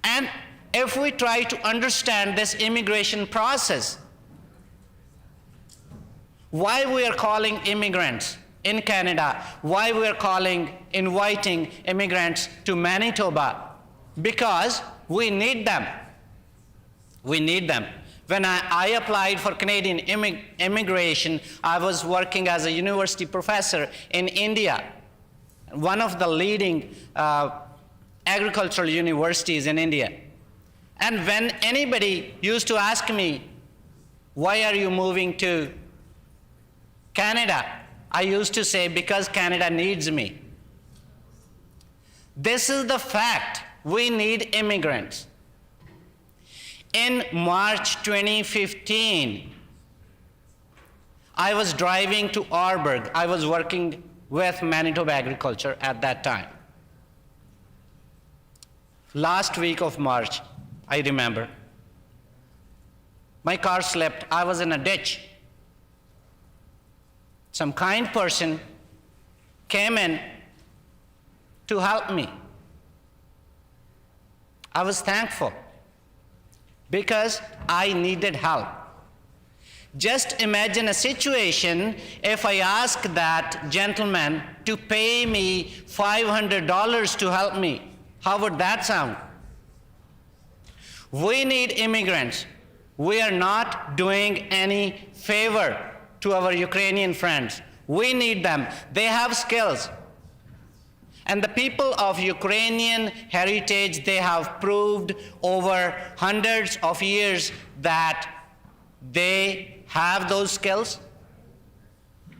S17: And if we try to understand this immigration process, why we are calling immigrants in Canada, why we are inviting immigrants to Manitoba, because we need them. We need them. When I applied for Canadian immigration, I was working as a university professor in India, one of the leading agricultural universities in India. And when anybody used to ask me, why are you moving to Canada? I used to say, because Canada needs me. This is the fact. We need immigrants. In March 2015, I was driving to Arborg. I was working with Manitoba Agriculture at that time. Last week of March, I remember, my car slipped. I was in a ditch. Some kind person came in to help me. I was thankful because I needed help. Just imagine a situation if I ask that gentleman to pay me $500 to help me. How would that sound? We need immigrants. We are not doing any favor to our Ukrainian friends. We need them. They have skills. And the people of Ukrainian heritage, they have proved over hundreds of years that they have those skills,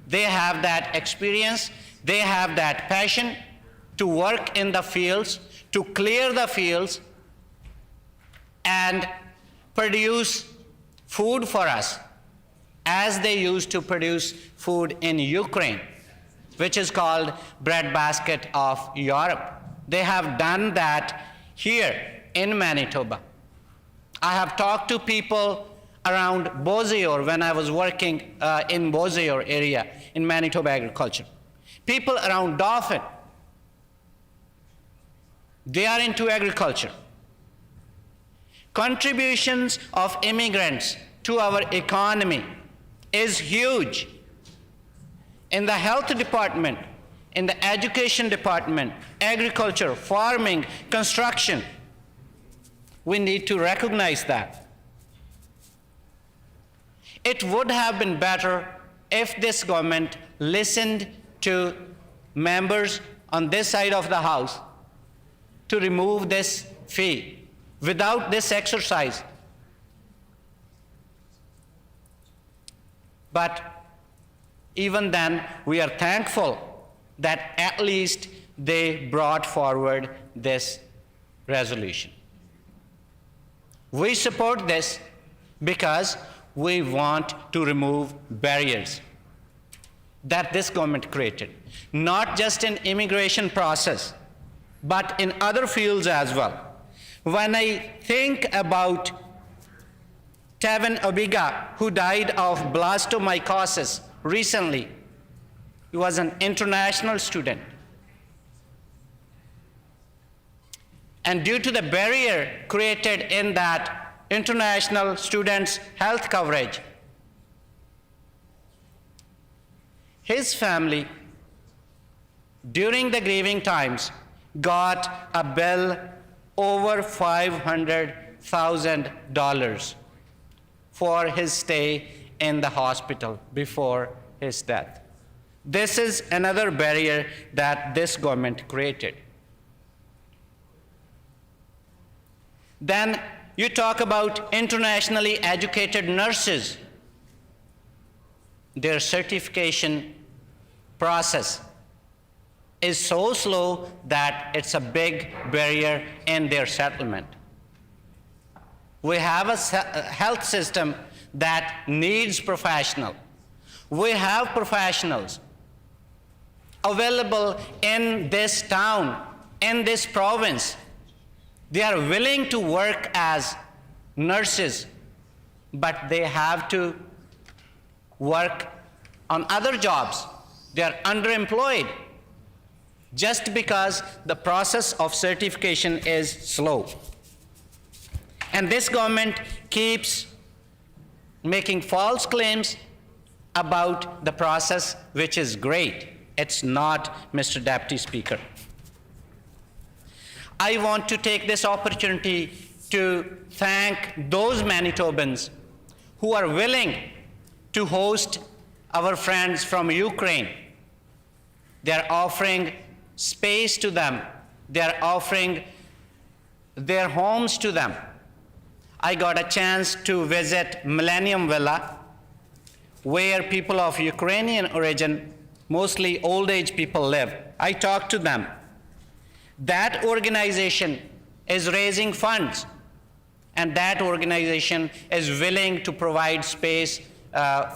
S17: they have that experience, they have that passion to work in the fields, to clear the fields, and produce food for us, as they used to produce food in Ukraine, which is called breadbasket of Europe. They have done that here in Manitoba. I have talked to people around Beausejour when I was working in Beausejour area in Manitoba agriculture. People around Dauphin, they are into agriculture. Contributions of immigrants to our economy is huge. In the health department, in the education department, agriculture, farming, construction, we need to recognize that. It would have been better if this government listened to members on this side of the House to remove this fee. Without this exercise, but even then, we are thankful that at least they brought forward this resolution. We support this because we want to remove barriers that this government created, not just in immigration process, but in other fields as well. When I think about Tevin Obiga, who died of blastomycosis recently, he was an international student. And due to the barrier created in that international students' health coverage, his family, during the grieving times, got a bill over $500,000 for his stay in the hospital before his death. This is another barrier that this government created. Then you talk about internationally educated nurses. Their certification process is so slow that it's a big barrier in their settlement. We have a health system that needs professionals. We have professionals available in this town, in this province. They are willing to work as nurses, but they have to work on other jobs. They are underemployed just because the process of certification is slow. And this government keeps making false claims about the process, which is great. It's not, Mr. Deputy Speaker. I want to take this opportunity to thank those Manitobans who are willing to host our friends from Ukraine. They're offering space to them. They're offering their homes to them. I got a chance to visit Millennium Villa, where people of Ukrainian origin, mostly old age people, live. I talked to them. That organization is raising funds, and that organization is willing to provide space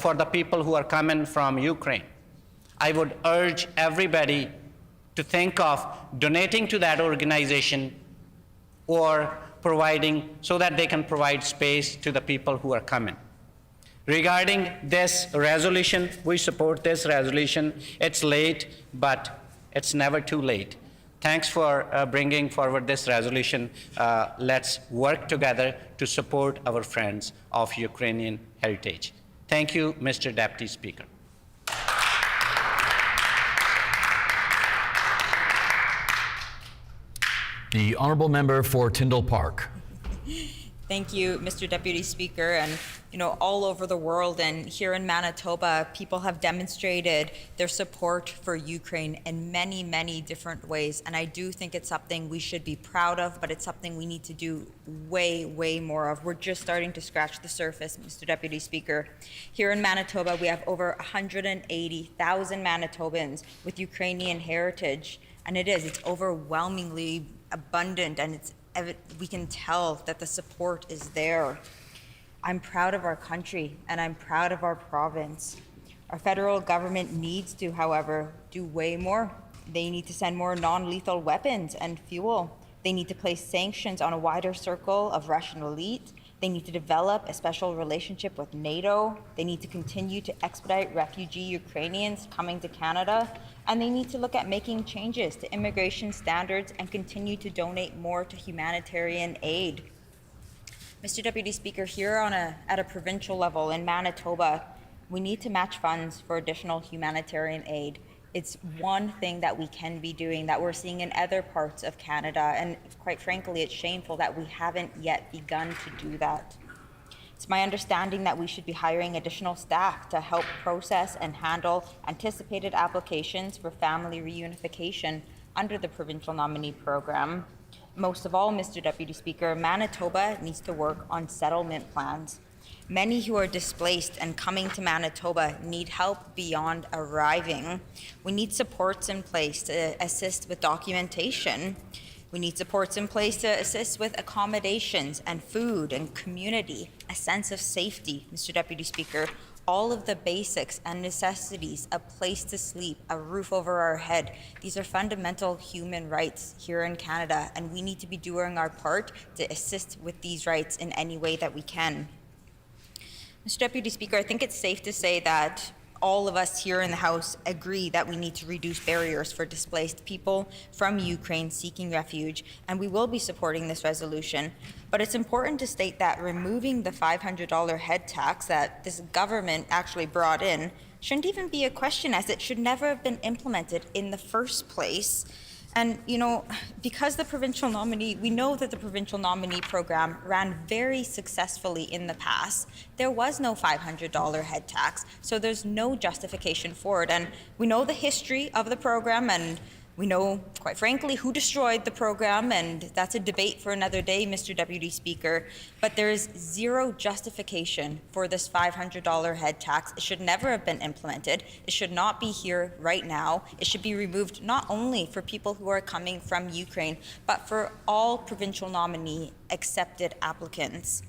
S17: for the people who are coming from Ukraine. I would urge everybody to think of donating to that organization or providing so that they can provide space to the people who are coming. Regarding this resolution, we support this resolution. It's late, but it's never too late. Thanks for bringing forward this resolution. Let's work together to support our friends of Ukrainian heritage. Thank you, Mr. Deputy Speaker.
S12: The honourable member for Tyndall Park.
S15: Thank you, Mr. Deputy Speaker. And, all over the world and here in Manitoba, people have demonstrated their support for Ukraine in many, many different ways. And I do think it's something we should be proud of, but it's something we need to do way, way more of. We're just starting to scratch the surface, Mr. Deputy Speaker. Here in Manitoba, we have over 180,000 Manitobans with Ukrainian heritage. And it's overwhelmingly abundant, and we can tell that the support is there. I'm proud of our country, and I'm proud of our province. Our federal government needs to, however, do way more. They need to send more non-lethal weapons and fuel. They need to place sanctions on a wider circle of Russian elite. They need to develop a special relationship with NATO. They need to continue to expedite refugee Ukrainians coming to Canada. And they need to look at making changes to immigration standards and continue to donate more to humanitarian aid. Mr. Deputy Speaker, here at a provincial level in Manitoba, we need to match funds for additional humanitarian aid. It's one thing that we can be doing that we're seeing in other parts of Canada, and quite frankly, it's shameful that we haven't yet begun to do that. It's my understanding that we should be hiring additional staff to help process and handle anticipated applications for family reunification under the provincial nominee program. Most of all, Mr. Deputy Speaker, Manitoba needs to work on settlement plans. Many who are displaced and coming to Manitoba need help beyond arriving. We need supports in place to assist with documentation. We need supports in place to assist with accommodations and food and community, a sense of safety, Mr. Deputy Speaker. all of the basics and necessities, a place to sleep, a roof over our head. These are fundamental human rights here in Canada, and we need to be doing our part to assist with these rights in any way that we can. Mr. Deputy Speaker, I think it's safe to say that all of us here in the House agree that we need to reduce barriers for displaced people from Ukraine seeking refuge, and we will be supporting this resolution. But it's important to state that removing the $500 head tax that this government actually brought in shouldn't even be a question, as it should never have been implemented in the first place. And, you know, because the provincial nominee, we know that the provincial nominee program ran very successfully in the past. There was no $500 head tax, so there's no justification for it. And we know the history of the program, and we know, quite frankly, who destroyed the program, and that's a debate for another day, Mr. Deputy Speaker. But there is zero justification for this $500 head tax. It should never have been implemented. It should not be here right now. It should be removed not only for people who are coming from Ukraine, but for all provincial nominee accepted applicants.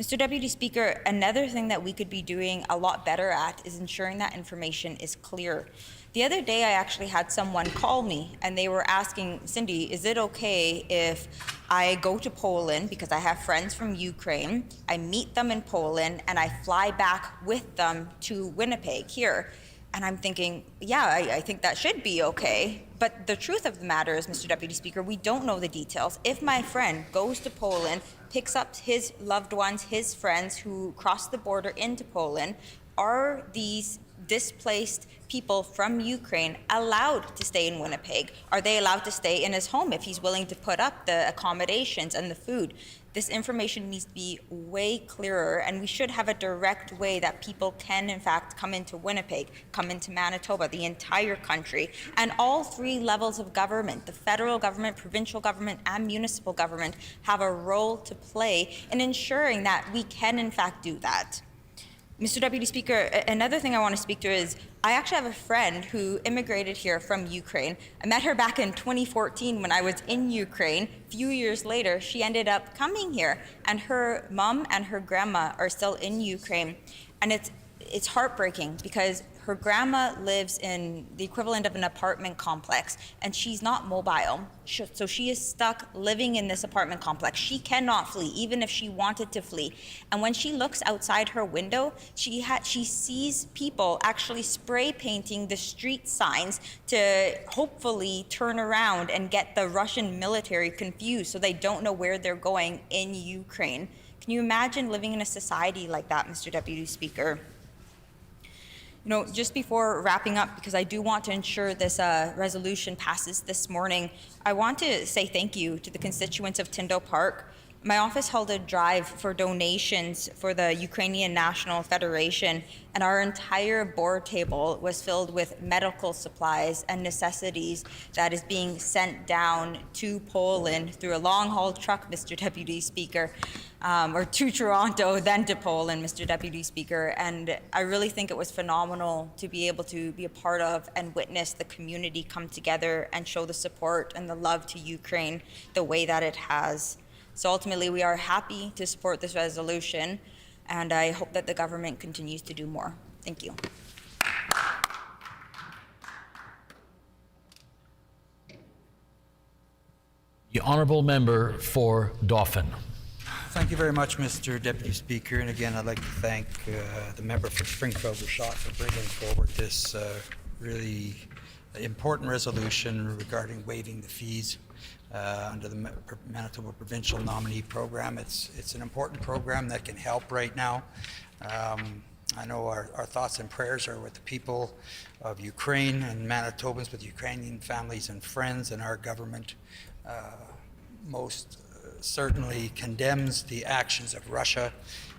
S15: Mr. Deputy Speaker, another thing that we could be doing a lot better at is ensuring that information is clear. The other day, I actually had someone call me, and they were asking, Cindy, is it okay if I go to Poland, because I have friends from Ukraine, I meet them in Poland, and I fly back with them to Winnipeg here? And I'm thinking, yeah, I think that should be okay. But the truth of the matter is, Mr. Deputy Speaker, we don't know the details. If my friend goes to Poland, picks up his loved ones, his friends who cross the border into Poland, are these displaced people from Ukraine allowed to stay in Winnipeg? Are they allowed to stay in his home if he's willing to put up the accommodations and the food? This information needs to be way clearer, and we should have a direct way that people can, in fact, come into Winnipeg, come into Manitoba, the entire country, and all three levels of government, the federal government, provincial government, and municipal government, have a role to play in ensuring that we can, in fact, do that. Mr. Deputy Speaker, another thing I want to speak to is I actually have a friend who immigrated here from Ukraine. I met her back in 2014 when I was in Ukraine. A few years later, she ended up coming here, and her mom and her grandma are still in Ukraine. And it's heartbreaking because her grandma lives in the equivalent of an apartment complex, and she's not mobile. So she is stuck living in this apartment complex. She cannot flee, even if she wanted to flee. And when she looks outside her window, she sees people actually spray painting the street signs to hopefully turn around and get the Russian military confused so they don't know where they're going in Ukraine. Can you imagine living in a society like that, Mr. Deputy Speaker? You know, just before wrapping up, because I do want to ensure this resolution passes this morning, I want to say thank you to the constituents of Tyndall Park. My office held a drive for donations for the Ukrainian National Federation, and our entire board table was filled with medical supplies and necessities that is being sent down to Poland through a long-haul truck, Mr. Deputy Speaker, or to Toronto, then to Poland, Mr. Deputy Speaker. And I really think it was phenomenal to be able to be a part of and witness the community come together and show the support and the love to Ukraine the way that it has. So ultimately, we are happy to support this resolution, and I hope that the government continues to do more. Thank you.
S12: The Honourable Member for Dauphin.
S16: Thank you very much, Mr. Deputy Speaker. And again, I'd like to thank the member for Springfield-Rashot for bringing forward this really important resolution regarding waiving the fees under the Manitoba Provincial Nominee Program. It's an important program that can help right now. I know our thoughts and prayers are with the people of Ukraine and Manitobans, with Ukrainian families and friends, and our government most certainly condemns the actions of Russia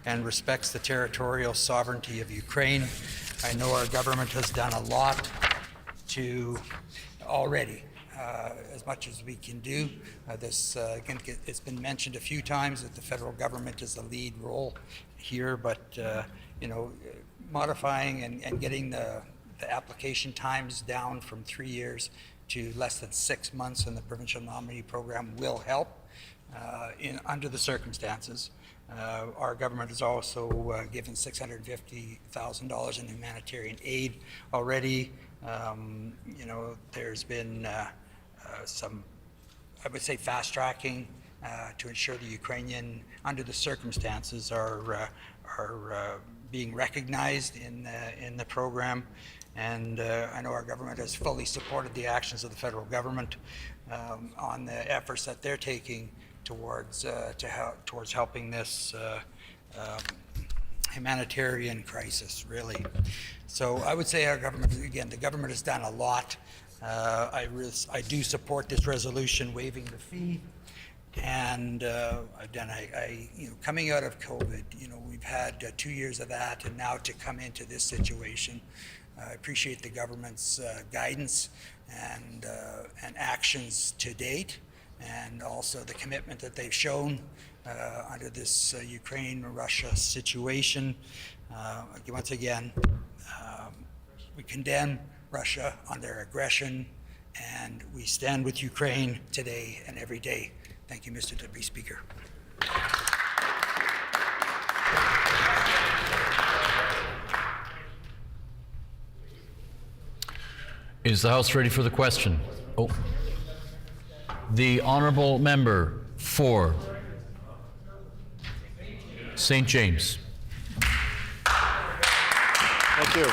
S16: and respects the territorial sovereignty of Ukraine. I know our government has done a lot to already, as much as we can do. Again, it's been mentioned a few times that the federal government is the lead role here, but you know, modifying and getting the application times down from 3 years to less than 6 months in the provincial nominee program will help under the circumstances. Our government has also given $650,000 in humanitarian aid already. There's been some, I would say, fast tracking to ensure the Ukrainian, under the circumstances, are being recognized in the program. And I know our government has fully supported the actions of the federal government on the efforts that they're taking towards helping this humanitarian crisis, really. So I would say our government, again, the government has done a lot. I do support this resolution waiving the fee. And coming out of COVID, we've had 2 years of that, and now to come into this situation, I appreciate the government's guidance and actions to date, and also the commitment that they've shown under this Ukraine-Russia situation. Once again, we condemn Russia on their aggression, and we stand with Ukraine today and every day. Thank you, Mr. Deputy Speaker.
S12: Is the House ready for the question? Oh. The honourable member for St. James.
S18: Thank you.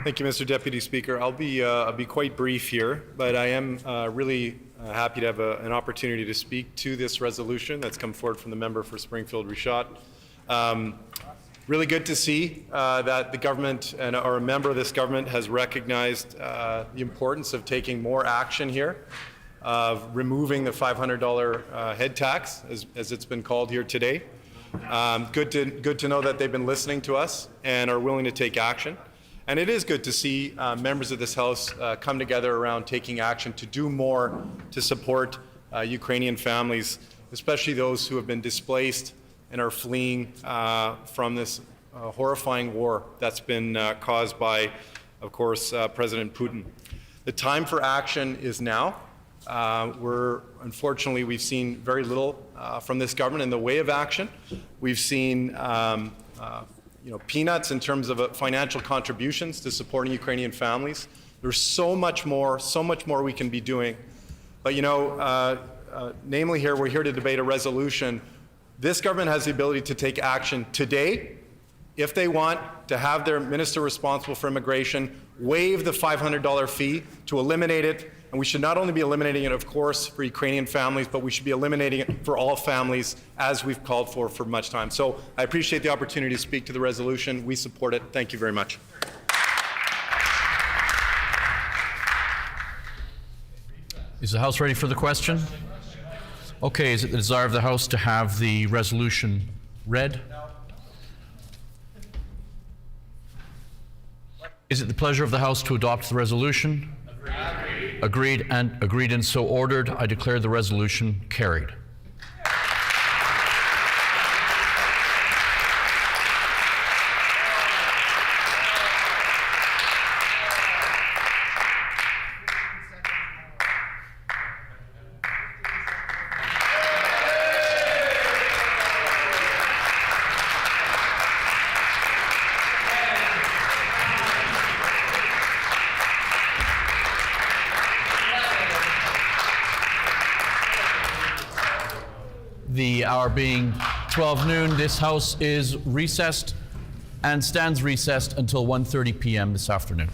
S18: Thank you, Mr. Deputy Speaker. I'll be quite brief here, but I am really happy to have an opportunity to speak to this resolution that's come forward from the member for Springfield-Richot. Really good to see that the government or a member of this government has recognized the importance of taking more action here, of removing the $500 head tax, as it's been called here today. Good to know that they've been listening to us and are willing to take action. And it is good to see members of this House come together around taking action to do more to support Ukrainian families, especially those who have been displaced and are fleeing from this horrifying war that's been caused by, of course, President Putin. The time for action is now. Unfortunately, we've seen very little from this government in the way of action. We've seen peanuts in terms of financial contributions to supporting Ukrainian families. There's so much more we can be doing. But namely here, we're here to debate a resolution. This government has the ability to take action today if they want to have their minister responsible for immigration waive the $500 fee to eliminate it. And we should not only be eliminating it, of course, for Ukrainian families, but we should be eliminating it for all families, as we've called for much time. So I appreciate the opportunity to speak to the resolution. We support it. Thank you very much.
S12: Is the House ready for the question? Okay, is it the desire of the House to have the resolution read? Is it the pleasure of the House to adopt the resolution? Agreed and so ordered. I declare the resolution carried. The hour being 12 noon, this House is recessed and stands recessed until 1:30 p.m. this afternoon.